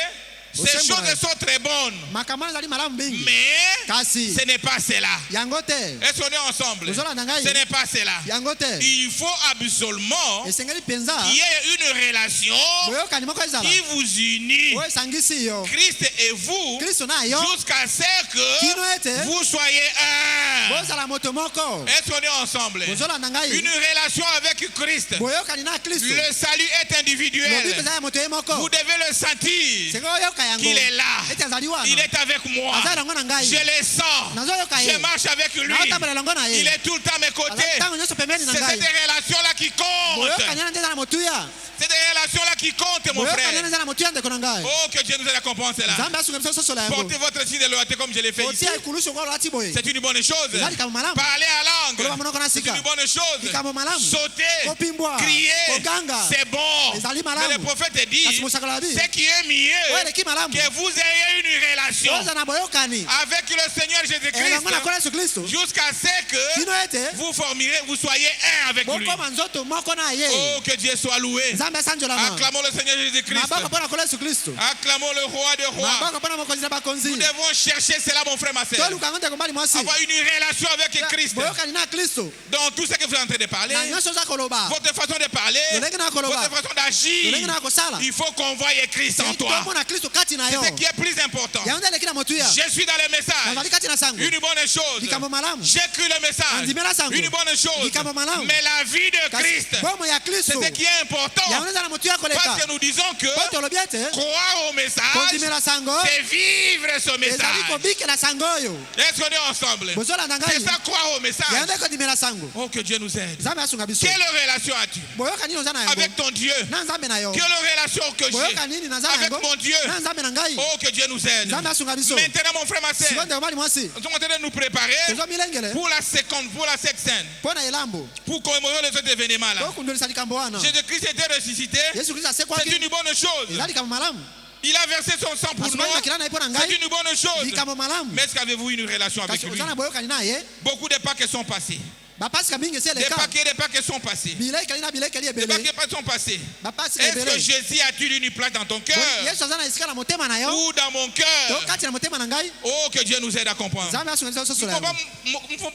ces choses sont très bonnes, makambo ezali malamu mingi mais kasi ce n'est pas cela. yango te Est-ce qu'on est ensemble? ozolanda ngai Ce n'est pas cela. yango te Il faut absolument esengeli mpenza qu'il y ait une relation boyokani moko ezala qui vous unit, oyo esangisi yo Christ et vous, kristo na yo jusqu'à ce que kino ete vous soyez un. bozala moto moko Est-ce qu'on est ensemble? bozolanda ngai Une relation avec Christ. boyokani na kristo Le salut est lobi individuel. mpenza ya moto ye Vous moko devez le sentir senge oyoka yango qu'il est là. ete azali wana Il est avec moi. azali elongo na ngai Je le sens. nazoyoka Je ye marche avec lui. naotambola elongo na Il ye est tout le temps à mes côtés. azali ntango nyonso pembeni na C'est cette ngai relation-là qui compte. boyokani yana nde eza na motuya C'est cette relation-là qui compte, mon boyokani yana frère. eza na motuya ndeko na ngai Oh, que Dieu nous aide à comprendre cela. nzambe asunga biso sosola yango Portez votre signe de loyauté comme je l'ai fait ici. otia ekulusu ngo olati boye C'est une bonne chose. eza likambo malamu Parler à koloba langue, monoko na c'est sika une bonne chose. likambo malamu Sauter, kopimbwa crier, koganga c'est bon. ezali Mais le malamu prophète dit, kasi mosakala bi ce qui est mieux, oyo eleki malamu que vous ayez une relation oza na boyokani avec le Seigneur Jésus-Christ elongo na kola yesu kristo jusqu'à ce que kino ete vous soyez un avec lui. bokoma nzoto moko na ye Oh, que Dieu soit loué. nzambe asanjolama Acclamons le Seigneur Jésus-Christ. maboko mpo na kola yesu kristo Acclamons le roi des rois. maboko mpo na mokonzi na bakonzi Nous devons chercher cela, mon frère, ma soeur. toluka ngo ndeko mbali mwasi Avoir une relation avec Christ. boyokani na kristo Dans tout ce que vous êtes en train de parler, na nyonso oza koloba votre façon de parler, lolenge na koloba votre façon d'agir, lolenge na kosala il faut qu'on voie Christ en toi. tomona kristo kati na yo C'est ce qui est plus important. yango nde eleki na motuya Je suis dans le message. nazali kati na sango Une bonne chose. likambo malamu J'ai cru le message. andimela sango Une bonne chose. likambo malamu Mais la vie de kasi Christ, bomo ya c'est kristo ce qui est important. yango nde eza na motuya koleka Parce que nous disons que po tolobi ete croire au message, kondimela sango c'est vivre ce ezali message. kobikela sango oyo Est-ce qu'on est ensemble? bozolanda C'est ngai ça, croire au message. yango nde kondimela komela sango. Oh, que Dieu nous aide. Nzambe asunga biso. Quelle relation as-tu Boyoka nini oza na yango? avec ton Dieu? Na nzambe na yo. Quelle relation que Boyoka nini na j'ai nzambe avec yango? mon Dieu? Na nzambe na ngai. Oh, que Dieu nous aide. Nzambe asunga biso. Maintenant, mon frère, ma soeur, Sikonde mali mwasi. nous sommes en train de nous préparer Tozo milengele. pour la cette scène, Pona elambo. pour commémorer les autres événements là. Tokundolisa likambo wana. Jésus-Christ était ressuscité. Yesu Kristo C'est asekwaki. une bonne chose. Eza likambo malamu. Il a versé son sang pour nous. Asumani makila na ipo na ngai. C'est une bonne chose. Likambo malamu. Mais est-ce qu'avez-vous une relation avec Kasi lui? ozana boyokani naye. Beaucoup de Pâques sont passés. Bapasika mingi esi Des eleka. Pâques sont passés. Bilekeli na bilekeli Des ebele. Pâques sont passés. Bapasika Est-ce que ebele. Jésus a-t-il une place dans ton cœur Yesu aza na esika na motema na yo. ou dans mon cœur? Tokati na motema na ngai. Oh, que Dieu nous aide à comprendre. Nzambe asunga biso Nous soso ne la pouvons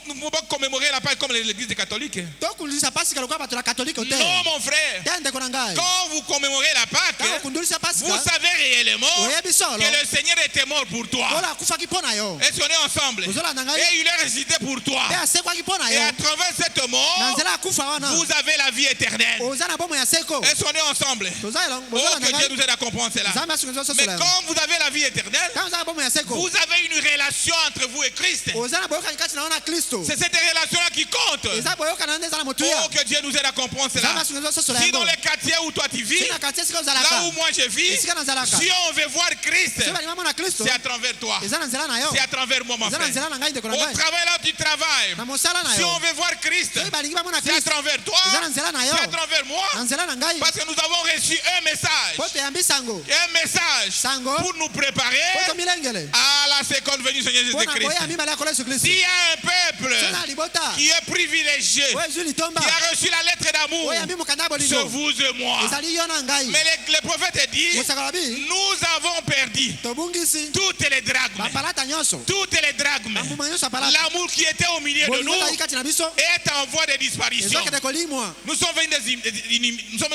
yango. pas commémorer la Pâque comme l'église des catholiques. Tokundolisa pasika lokola bato na katolike te. Non, mon frère. Te ndeko na ngai. Quand vous commémorez la Pâque, Tango okundolisa vous pasika. savez réellement Oyebi solo. que le Seigneur était mort pour toi. Ola akufaki mpo na yo. Est-ce qu'on est ensemble? Ozolanda ngai. Et il est ressuscité pour toi. Te asekwaki mpo na Et yo. à travers cette Na mort, nzela akufa wana. vous avez la vie éternelle. Oza na bomo ya seko. Est-ce qu'on est ensemble? Toza elongo. Oh, Ozolanda que Dieu ngai. nous aide à comprendre cela. Nzambe asunga biso soso Mais la yango. quand vous avez la vie éternelle, Kama oza na bomo ya seko. vous avez une relation entre vous et Christ. Oza na boyokani kati na yo na Kristo. C'est cette relation-là qui compte. Eza boyokani na nde eza na motuya. Oh, que Dieu nous aide à comprendre Nzambe cela. asunga biso soso la Si yango. dans le quartier où toi tu vis, Sina kati esika là ozalaka. où moi je vis, Esika nazalaka. si on veut voir Christ, Soki balingi bamona Kristo. c'est à travers toi. Eza na nzela na yo. C'est à travers moi, mon Eza na frère. nzela na ngai ndeko na Au ngai. travail là où tu travailles, Na mosala na si yo. on veut voir Christ, Soki balingi bamona c'est à Kristo. travers toi, Eza na nzela na yo. c'est à travers moi, Na nzela na ngai. parce que nous avons reçu un message. Po toyambi sango. Un message Sango. pour nous préparer Po tomilengele. à la seconde venue du Seigneur Pona Jésus-Christ. boyambi bala kola Yesu Kristo. S'il y a un peuple Sona libota. qui est privilégié, Oyo ezwi litomba. qui a reçu la lettre d'amour, Oyambi mokanda c'est bolingo. vous et moi. Ezali yo na ngai. Mais le prophète dit, Mosakalabi. nous avons perdu Tobungisi. toutes les drachmes. Bapalata nyonso. Toutes les drachmes. Bambuma nyonso apalata. L'amour qui était au milieu de Bolingo nous ezali kati na biso. est en voie de disparition. Ezokende kolimwa. Nous sommes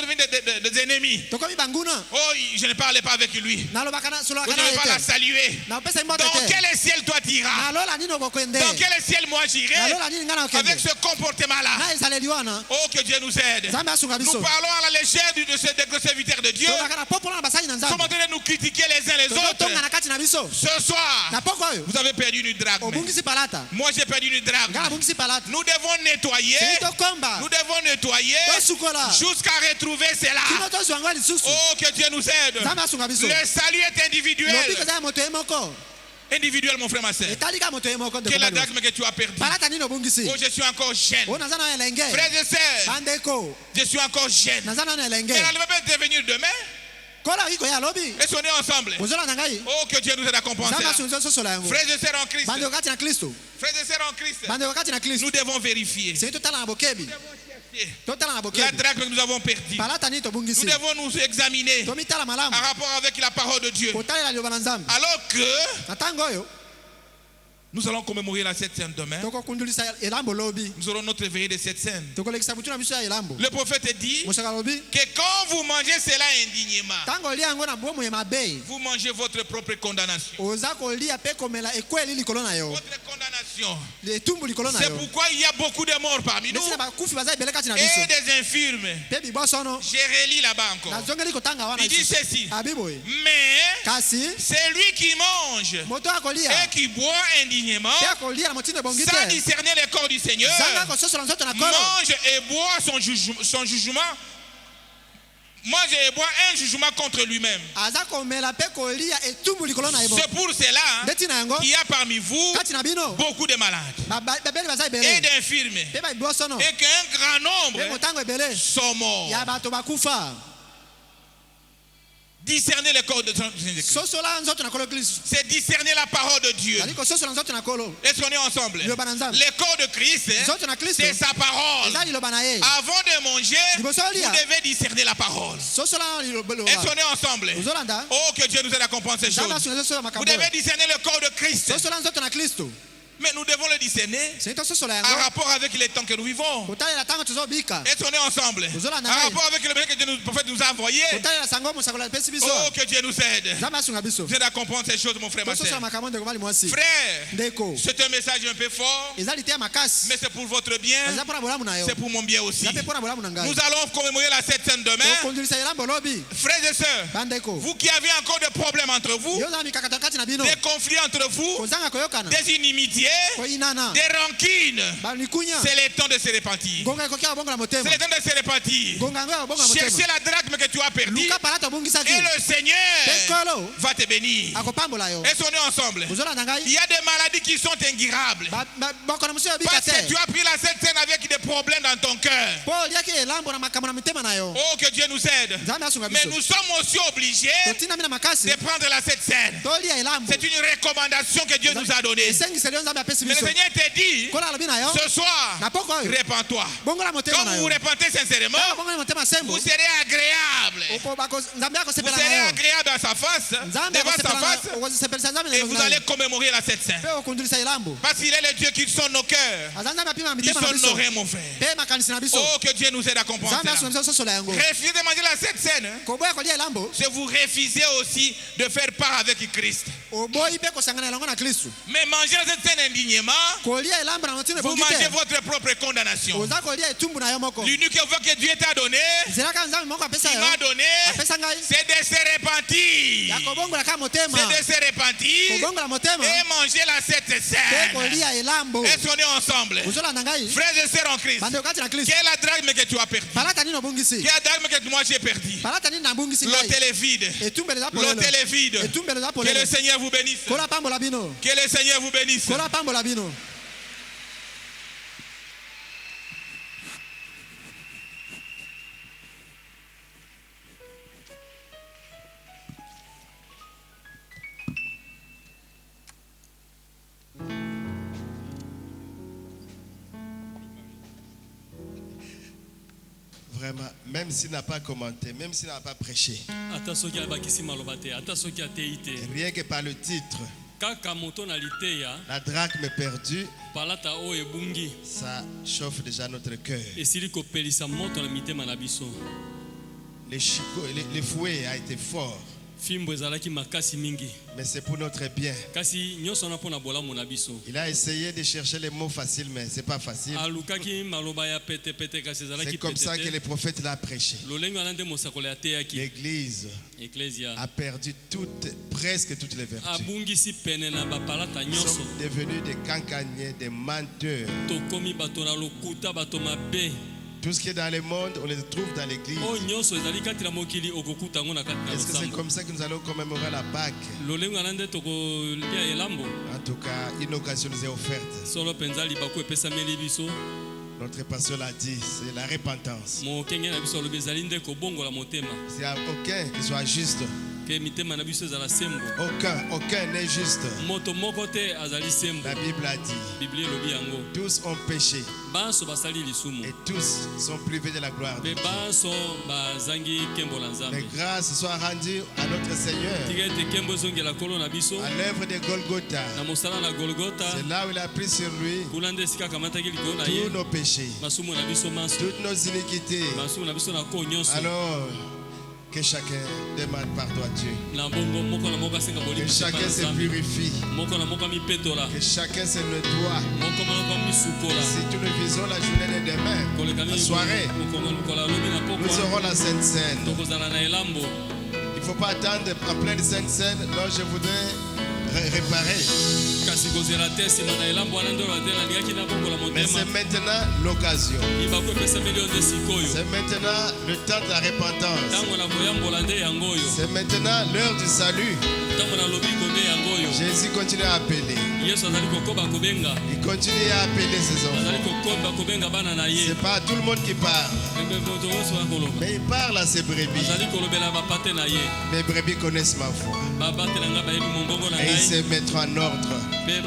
devenus des ennemis. Tokomi banguna. Oh, je ne parlais pas avec lui. Nalobaka na solo Je ne kana vais pas la ete. saluer. Na opesa mbote Dans te. quel ciel toi tu iras? Nalola nini okokwende. Dans quel ciel moi j'irai? Nalola nini ngana okende. Avec ce comportement-là. Na ezaleli wana. Oh, que Dieu nous aide. Nzambe asunga Nous biso. parlons à la légère de ce serviteur de Dieu. Tolobaka na popola na basali na Nous sommes en Nzambe. train de nous critiquer les uns les autres. Tozotonga na kati na biso. Ce soir, Na poko oyo. vous avez perdu une drachme. Obungisi palata. Moi, j'ai perdu une drachme. Ngana bungisi palata. Nous devons nettoyer. Sili tokomba. Nous devons nettoyer Tosukola. jusqu'à retrouver cela. Kino tozwa ngwa lisusu. Oh, que Dieu nous aide. Nzambe asunga biso. Le salut est individuel. Lobiko eza ya moto ye moko. Individuel, mon frère, ma soeur. Etali ka moto ye moko ndeko Quelle est la mali. drachme que tu as perdue? Palata nini obungisi. Oh, je suis encore jeune. Oyo naza na elenge. Frères et sœurs, Bandeko. je suis encore jeune. Naza na elenge. Mais elle ne va pas devenir demain. Kola iko ya lobi. Est-ce qu'on est ensemble? Ozolanda ngai. Oh, que Dieu nous aide à comprendre Nzambe cela. asunga biso soso la yango. Frères et sœurs en Christ. Bandeko kati na Kristo. Frères et sœurs en Christ. Bandeko kati na Kristo. Nous devons vérifier Sili totala na bokebi. Totala na la bokebi. drachme que nous avons perdue. Palata nini Nous tobungisi. devons nous examiner Tomitala malamu. en rapport avec la parole de Dieu. Kotalela liloba na Nzambe. Alors que Na tango oyo nous allons commémorer la 7e demain, tokokundulisa elambo lobi. nous aurons notre veillée de cette scène. Tokolekisa butu na biso ya elambo. Le prophète dit Mosaka lobi. que quand vous mangez cela indignement, Tango olia yango na bomo ya mabe. vous mangez votre propre condamnation. Oza kolia pe komela ekweli likolo na yo. Votre condamnation. Etumbu likolo na C'est yo. pourquoi il y a beaucoup de morts parmi nous Mesina bakufi baza ebele kati na et biso. des infirmes. Pe bibosono. J'ai relis là-bas encore. Nazongeli kotanga wana. Il dit ceci. Abiboye. Mais Kasi celui qui mange moto akolia. et qui boit indignement, Pe akolia na motindo bongi sans te. discerner le corps du Seigneur, Zanga kososola nzoto na kolo. mange et boit son jugement. Mange et boit un jugement contre lui-même. Aza komela pe kolia etumbu likolo na ebo. C'est pour cela Ndeti na yango. qu'il y a parmi vous Kati na bino. beaucoup de malades Babeli baza et ebele. d'infirmes Pe ba bibosono. et qu'un grand Pe nombre motango ebele. sont morts. Ya bato bakufa. Discerner le corps de Jésus-Christ. Sosola nzoto na kolo Kristo. C'est discerner la parole de Dieu. Aliko sosola nzoto na kolo. Est-ce qu'on est ensemble? Liloba na Nzambe. Le corps de Christ, Nzoto na Kristo. c'est sa parole. Eza liloba na ye. Avant de manger, Liboso olia. vous devez discerner la parole. Sosola liloba. Est-ce qu'on est ensemble? Ozolanda. Oh, que Dieu nous aide à comprendre ces Zanga choses. sunga sosola Vous makambo. devez discerner le corps de Christ. Sosola nzoto na Kristo. Mais nous devons le discerner Sento sosola en yango. rapport avec les temps que nous vivons. Kotalela tango tozobika. Est-ce qu'on est ensemble? Ozolanda En ngai. rapport avec le message que le prophète nous a envoyé. Kotalela sango mosakola pesi biso. Oh, que Dieu nous aide. Zamba sunga biso. Vous aide à comprendre ces choses, mon frère, ma Sosola soeur. makambo ndeko mali mwasi. Frère, Ndeko. c'est un message un peu fort, Eza litea makasi. mais c'est pour votre bien, Eza pona bolamu na yo. c'est pour mon bien aussi. Eza pe pona bolamu na ngai. Nous allons commémorer la 7e demain. Tokondulisa elambo lobi. Frères et sœurs, Bandeko. vous qui avez encore des problèmes entre vous, Yo za mikakata kati na bino. des conflits entre vous, Kozanga koyokana. des inimitiés, d'amitié, koinana des rancines, balikunya c'est le temps de se repentir. ngonga ekokia bongo la C'est motema le temps de se repentir. ngonga yango bongo la Chercher motema la drachme que tu as perdue luka palata bongisaki et le Seigneur tekolo va te bénir. akopambola yo Est-ce qu'on est ensemble? ozolanda Il ngai y a des maladies qui sont ingirables. bakona mosusu yobika Parce que te tu as pris la Sainte Seine avec des problèmes dans ton cœur. po oliaki elambo na makambo na mitema na yo Oh, que Dieu nous aide. nzambe asunga Mais biso nous sommes aussi obligés totindami na makasi de prendre la Sainte Seine. tolia elambo C'est une recommandation que Dieu nous a donnée. esengiseli yo nzambe apesi Mais le biso Seigneur te dit, kola alobi na yo ce soir, na poko oyo répands-toi. bongola motema Quand na vous yo vous repentez sincèrement, Tala bongola motema sembo vous serez agréable. nzambe Vous akosepela serez na yo agréable à sa face, nzambe devant sa face, akosepelisa nzambe na et elongi vous na allez yo commémorer la Sainte Seine. mpe okundulisa elambo Parce qu'il est le Dieu qui sonne nos cœurs. aza nzambe apima Il mitema na sonne biso nos reins, mon frère. mpe makanisi na biso Oh, que Dieu nous aide à comprendre nzambe asunga cela. biso sosola yango Refusez de manger la Sainte Seine. koboya kolia elambo C'est vous refusez aussi de faire part avec Christ. oboyi mpe kosangana elongo na kristu Mais manger la Sainte Seine indignement, kolia elambo na motino vous ebongi mangez te votre propre condamnation. oza kolia etumbu na yo moko L'unique voie que Dieu t'a donné, nzela kaka nzambe moko apesa il yo m'a donné, apesa ngai c'est de se repentir. ya kobongola kaka motema C'est de se repentir kobongola motema et manger la Sainte mpe Seine. kolia elambo Est-ce qu'on est ensemble? ozolanda ngai Frères et sœurs en Christ, bandeko kati na kristu quelle est la drachme que tu as perdue? palata nini obungisi Quelle est la drachme que moi j'ai perdue? palata nini nabungisi ngai L'hôtel est vide. etumbelo eza polele L'hôtel est vide. etumbelo eza Que polele le Seigneur vous bénisse. kola pambola bino Que le Seigneur vous bénisse. kola pambola bino Vraiment, même s'il n'a pas commenté, même s'il n'a pas prêché, ata soki abakisi maloba te ata soki atei te rien que par le titre, kaka moto na liteya la drachme perdue, palata oyo ebungi ça chauffe déjà notre cœur. esili kopelisa moto na mitema na biso Les chicots, les fouets a été fort, fimbo ezalaki makasi mingi mais c'est pour notre bien. kasi nyonso wana mpona bolamu na biso Il a essayé de chercher les mots faciles, mais c'est pas facile. alukaki maloba ya petepete kasi C'est ezalaki comme ça que pete le te prophète l'a prêché. lolenge wana nde mosakolo ateyaki L'église eklesia a perdu presque toutes les vertus. abungisi pene na bapalata Nous nyonso sommes devenus des cancaniers, des menteurs. tokomi bato na lokuta bato mabe Tout ce qui est dans le monde, on les trouve dans l'église. oyo nyonso ezali kati na mokili okokuta yango na kati na Est-ce que c'est losambo comme ça que nous allons commémorer la Pâque? lolenge wana nde tokolia elambo En tout cas, une occasion nous est offerte. solo mpenza libaku epesameli biso Notre pasteur l'a dit, c'est la repentance. mokenge na biso alobi ezali nde kobongola motema Il n'y a aucun qui soit juste. ke mitema na biso ezala sembo Aucun n'est juste. moto moko te azali sembo La Bible a dit, biblia elobi yango tous ont péché banso basali lisumu et tous sont privés de la gloire de mpe Dieu. banso bazangi nkembo na Les nzambe grâces soient rendues à notre Seigneur tika ete nkembo ezongela nkolo na biso à l'œuvre de Golgotha. na mosala na golgota C'est là où il a pris sur lui kuna nde esika akamataki likolo na tous ye nos péchés, masumu na biso manso toutes nos iniquités. masumu na biso na koo nyonso Alors, que chacun demande pardon à Dieu. na bongo moko na moko asenga Que bolimbisa chacun se nzambe purifie. moko na moko amipetola Que chacun se nettoie. moko na moko amisukola Si nous le visons la journée de demain, koleka la soirée, mokola lobi na nous pokwa aurons la Sainte Seine. tokozala na elambo Il ne faut pas attendre en pleine Sainte Seine. Non, je voudrais réparer. kasi kozela te nsima na elambo wana nde ola te nalingaki nabongola Mais c'est motema maintenant l'occasion. libaku epesameli yo nde sikoyo C'est maintenant le temps de la repentance. ntango na koyambola nde yango oyo C'est maintenant l'heure du salut. ntango nalobi kobe yango oyo Jésus continue à appeler. yesu azali kokoba kobenga Il continue à appeler ses azali enfants. kokoba kobenga bana na ye C'est pas tout le monde qui parle, mpe moto nyonso akoloba mais il parle à ses brebis. azali kolobela bapate na ye Mes brebis connaissent ma voix babatela ngai bayebi mombongo na et ils ngai se mettront en ordre. mpe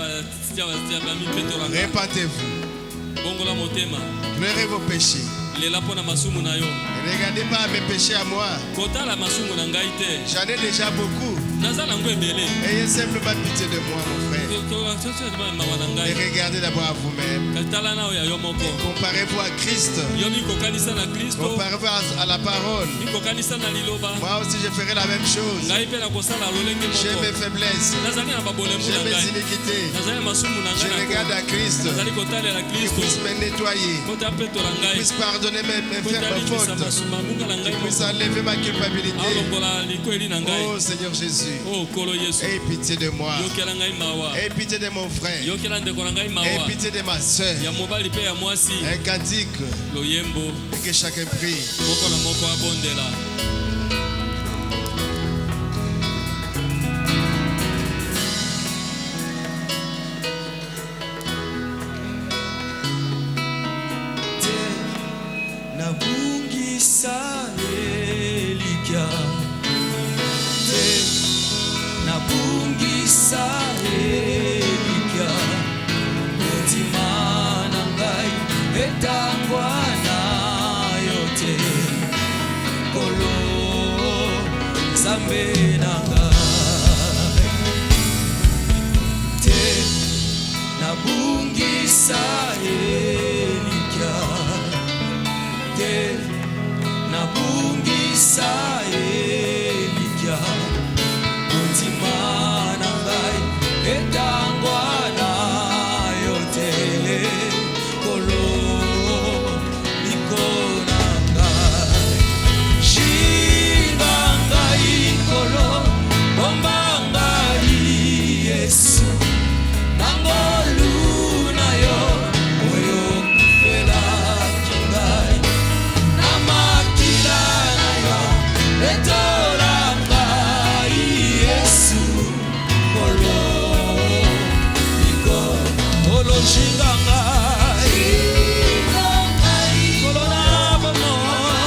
bamipetola ngai Repentez-vous, bongola motema pleurez vos péchés. lela mpo na masumu na yo Ne regardez pas mes péchés à moi. kotala masumu na ngai te J'en ai déjà beaucoup. naza nango ebele Ayez simplement pitié de moi, mon frère. mawa na Et ngai regardez d'abord à vous-même. kasi tala na oyo ya yo moko Comparez-vous à Christ. yo mikokanisa na kristo Comparez-vous à la parole. mikokanisa na liloba Moi aussi, je ferai la même chose. ngai mpe na kosala lolenge J'ai moko mes faiblesses. nazali na babolembu J'ai na mes ngai iniquités. nazali na masumu na Je ngai regarde à Christ. nazali kotalela Il kristo puisse me nettoyer. po tapetola Il ngai puisse pardonner mes po fautes. talimbisa mabunga na ngai Il puisse moko enlever ma culpabilité. alongola likweli na ngai Oh Seigneur Jésus, Jésus, Oh Kolo Yesu. aie pitié de moi. Yokela ngai mawa. Aie pitié de mon frère. Yokela ndeko na ngai Aie mawa. pitié de ma soeur. Ya mobali pe ya mwasi. Un cantique Loyembo. et que chacun prie. Moko na moko abondela. Nabungisa elikya te nabungisa elikya mutima na ngai etangwa na yo te kolo nzambe na ngai te nabungisa elikya te nabungisa elikya mutima na ngai etangwa na yo te kolo liko na ngai shinga ngai kolo bomba ngai Yesu nangolu na yo oyo kufelaki ngai na makila na yo etola ngai Yesu kolo liko kolo shinga ngai kolo na bomoi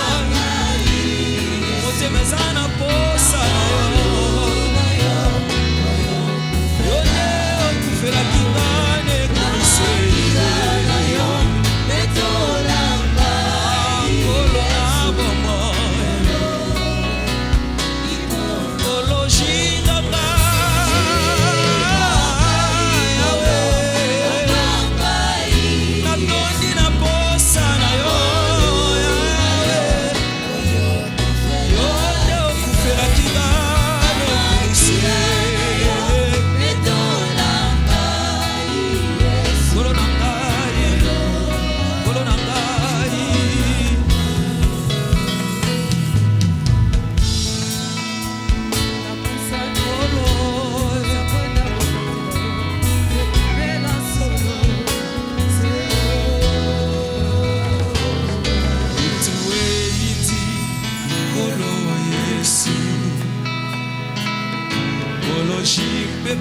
motema eza na posa na yo yo nde okufelaki ngai na ekuse kolo na bomoi kolo shinga ngai yawe natondi na posa na yo yawe yo nde okufelaki ngai na ekuse kolo na ngai kolo na ngai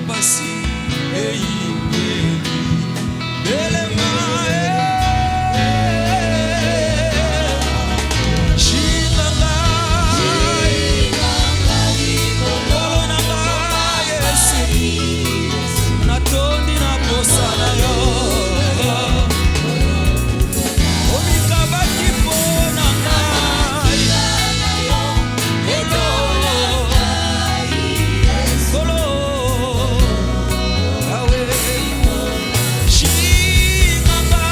pasi eyingeli belema shinganga kolo na ngai Yesu natondi na posa na yo omikabaki mpo na ngai kolo awe shinganga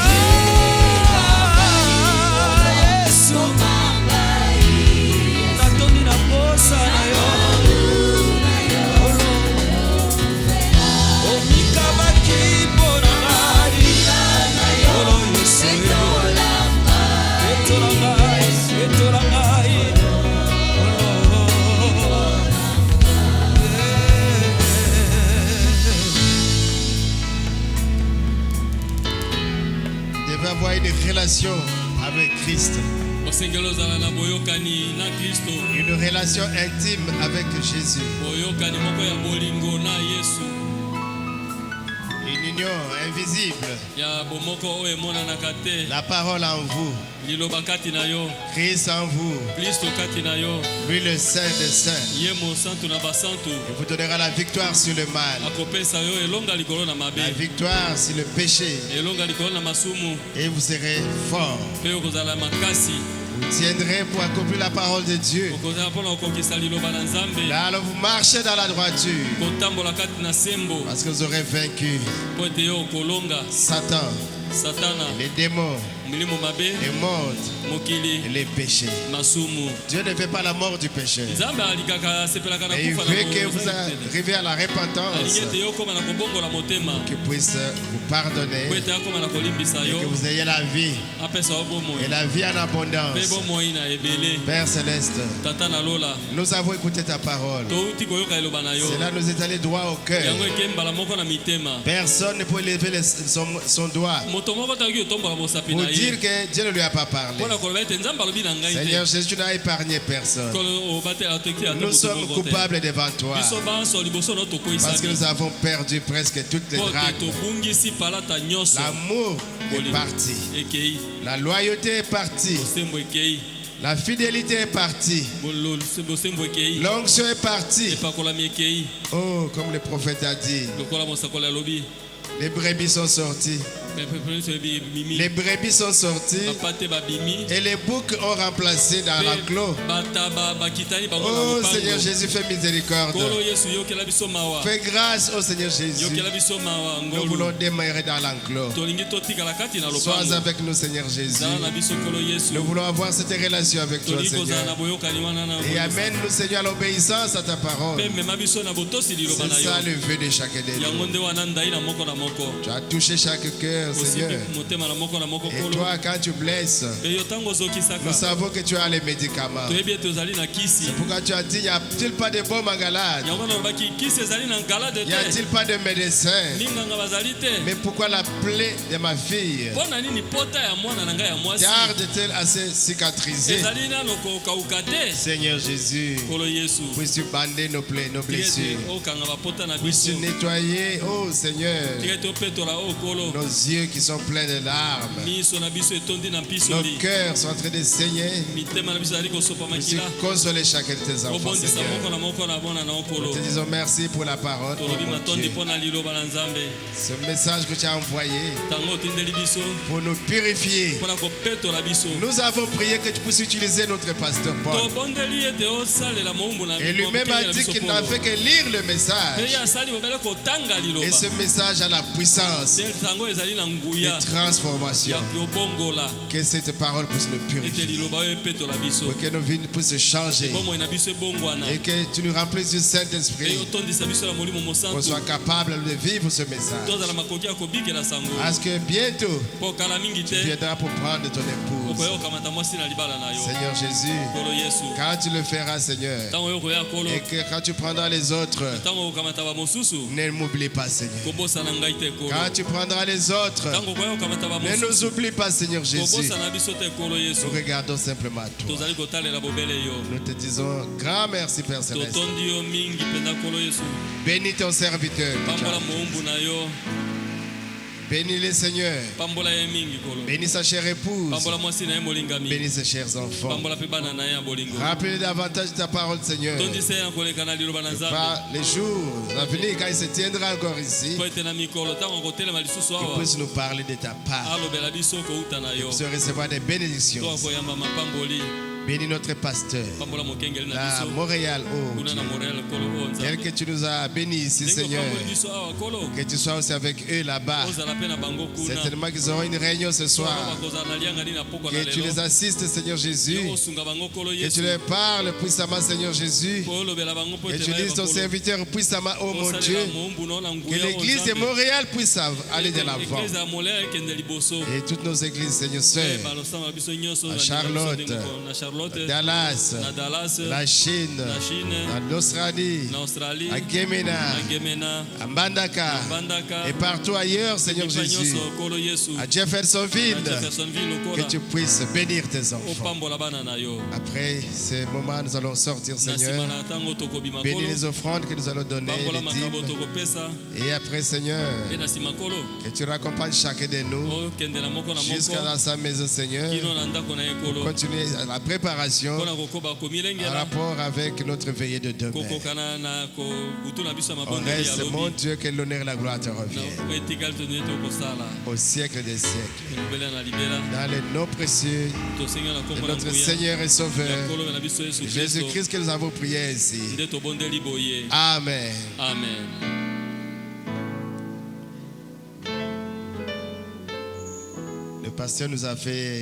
Yesu natondi na posa na yo omikabaki mpo na ngai kolo Yesu etola ngai Devait avoir une relation avec Christ, osengeli ozala na boyokani na Kristo, une relation intime avec Jésus, boyokani moko ya bolingo na Yesu, une union invisible. ya bomoko oyo emonanaka te, La parole en vous, liloba kati na yo, Christ en vous, Kristo kati na yo, lui le Saint des Saints. ye mosantu na basantu, Il vous donnera la victoire sur le mal, akopesa yo elonga likolo na la mabe, victoire sur le péché, elonga likolo na masumu, et vous serez forts. mpe okozala makasi, Vous tiendrez pour accomplir la parole de Dieu. okozala mpona kokokisa liloba na Nzambe, Là, alors vous marchez dans la droiture, kotambola kati na sembo, parce que vous aurez vaincu mpo ete yo okolonga Satan, satana, les démons, milimo mabe, le monde mokili, et les péchés. masumu. Dieu ne veut pas la mort du péché. Nzambe alikaka asepelaka na Mais il kufa veut na que vous mozali te. arriviez à la repentance alingi ete yo okóma na kobongola motema, qui puisse vous pardonner po ete akoma na kolimbisa et que yo vous ayez la vie apesa yo et bomoi la vie en mpe abondance. bomoi na ebele Père Céleste, tata nalola nous avons écouté ta parole. touti koyoka eloba na yo Cela nous est allé droit au cœur. yango eke mbala moko na mitema Personne ne peut lever son doigt moto moko taki otomboka mosapi pour na dire ye que Dieu ne lui a pas parlé. mpo na koloba ete nzambe alobi na ngai Seigneur te Jésus, tu n'as épargné personne. kolo obatela toki ata Nous moto sommes moko te coupables devant toi biso banso liboso no parce que tokoisami nous avons perdu presque toutes les mpo te drachmes. tobungisi palata nyonso L'amour est parti. ekei La loyauté est partie. bosembo ekei La fidélité est partie. bosembo ekei L'onction est partie. epakolami ekei Oh, comme le prophète a dit, lokola mosakoli alobi les brebis sont sorties. mimi Les brebis sont sorties bapa te babimi et les boucs ont remplacé dans l'enclos. bataba bakitani bango na Oh Seigneur lopango Jésus, fais miséricorde. kolo yesu yokela biso mawa Fais grâce au Seigneur Jésus. yokela biso mawa Nous ngolu voulons demeurer dans l'enclos. tolingi totikala kati na Sois lopango avec nous, Seigneur Jésus. zala na biso kolo yesu Nous voulons avoir cette relation avec toi, tolingi kozala na Seigneur. boyokani wana na Et amène-nous, Seigneur, à l'obéissance à ta parole. mpe mema biso na botosi liloba na C'est yo ça le vœu de chacun de yango nous. nde wana ndai na moko na moko Tu as touché chaque cœur, Seigneur. osimbi motema na moko Et kolo toi, quand tu blesses, mpe yo ntango nous ozokisaka savons que tu as les médicaments. toyebi ete ozali na kisi Pourquoi tu as dit, n'y a-t-il pas de baume en galade? yango nalobaki kisi ezali na ngalade N'y te a-t-il pas de médecin? minganga bazali te Mais pourquoi la plaie de ma fille mpo na nini pota ya mwana na ngai ya mwasi tarde-t-elle à se cicatriser? ezali nano kokauka te Seigneur Jésus, kolo yesu puisses-tu bander nos plaies, nos blessures? okanga bapota na biso Puisses-tu nettoyer, oh Seigneur, tika ete opetola o kolo nos yeux qui sont pleins de larmes? miso na biso etondi na Nos mpisoli cœurs sont en train de saigner. mitema na biso ezali kosopa Puisses-tu makila consoler chacun de tes enfants, obondisa moko Seigneur. na moko na bona na okolo Nous te disons merci pour la parole, oh tolobi mon matondi Dieu. mpo na liloba na nzambe Ce message que tu as envoyé ntango otindeli biso pour nous purifier. mpo na kopetola biso Nous avons prié que tu puisses utiliser notre pasteur Paul. tobondeli ete osalela mowumbu na Et lui-même a dit qu'il n'a fait que lire le mpe message. ye asali bobele kotanga Et liloba ce message a la puissance te ntango ezali na de nguya transformation. ya kobongola Que cette parole puisse nous ete purifier. liloba oyo epetola biso Pour que nos vies puissent changer. bomoi na biso ebongwana Et que tu nous remplisses du mpe Saint-Esprit. otondisa biso na molimo Qu'on mosantu soit capable de vivre ce message. tozala makoki ya kobikela sango Parce que bientôt, mpo kala mingi tu te viendras pour prendre ton épouse. okoya kokamata mwasi na libala na yo Seigneur Jésus, kolo yesu quand tu le feras, Seigneur, ntango oyo koya kolo et que quand tu prendras les autres, ntango okokamata bamosusu ne m'oublie pas, Seigneur. kobosana ngai te kolo Quand tu prendras les autres, ntango okoya kokamata ne bamosusu nous oublie pas, Seigneur Jésus. kobosana biso te kolo yesu Nous regardons simplement à toi. tozali kotalela bobele yo Nous te disons grand merci, Père Céleste. totondi yo mingi mpenza kolo yesu Bénis ton serviteur. pambola mowumbu na yo Bénis-le, Seigneur. pambola ye mingi kolo Bénis sa chère épouse. pambola mwasi na ye molingami Bénis ses chers enfants. pambola mpe bana na ye ya bolingo Rappelez davantage ta parole, Seigneur. tondisa ye ya koleka na liloba na nzambe Par les jours à venir, quand il se tiendra encore ici, mpo ete na mikolo ntango akotelema lisusu il awa puisse nous parler de ta part. alobela biso kouta na yo Puisse recevoir des to bénédictions. akoyamba mapamboli Bénis notre pasteur. pambola mokengeli na À biso Montréal, oh kuna na Dieu. montréal kolo oyo Tel nzambe que tu nous as bénis ici, ndenge Seigneur. opamboli biso awa kolo Que tu sois aussi avec eux là-bas. ozala mpe na bango kuna Certainement qu'ils auront une réunion ce soir. bakozala na liangani na pokwa na Que tu les lelo assistes, Seigneur Jésus. yo osunga bango kolo Que yesu tu leur parles puissamment, Seigneur Jésus. mpo olobela bango mpo Que ete tu bayeba dises ton kolo serviteur puissamment, oh mon Dieu. osalela mowumbu no na Que nguya oyo l'église de nzambe Montréal puisse aller de l'avant. eglize ya molea ekende liboso Et toutes nos églises, Seigneur, mpe sœurs, balosama biso nyonso à na Charlotte, na charlotte Dallas, na dallas la Chine, na chine en Australie, na australie à Gemena, na gemena à Mbandaka bandaka et partout ailleurs, Seigneur ekipa Jésus, nyonso kolo yesu à Jeffersonville, na jeffersonville que lokola tu puisses bénir tes enfants. opambola bana na yo Après ces moments, nous allons sortir, na nsima Seigneur. na ntango tokobima Bénis kolo les offrandes que nous allons donner, pambola les makambo dîmes. tokopesa Et après, Seigneur, mpe na nsima kolo que tu raccompagnes chacun de nous okendela moko na jusqu'à moko dans sa maison, Seigneur. kino na ndako na ye kolo Continuer la préparation mpona kokoba en komilengela rapport avec notre veillée de demain. kokokana na butu na biso ya On mabondeli ya reste, mon lobi Dieu, que l'honneur et la gloire te reviennent na etikali toni ete okosala au siècle des siècles. elobela na libela Dans les noms précieux tosengi na de nkombo na notre nguya Seigneur et ya Sauveur, kolobe na biso yesu kristo Jésus-Christ, que nous avons prié ainsi. nde tobondeli boye Amen. amen Le pasteur nous a fait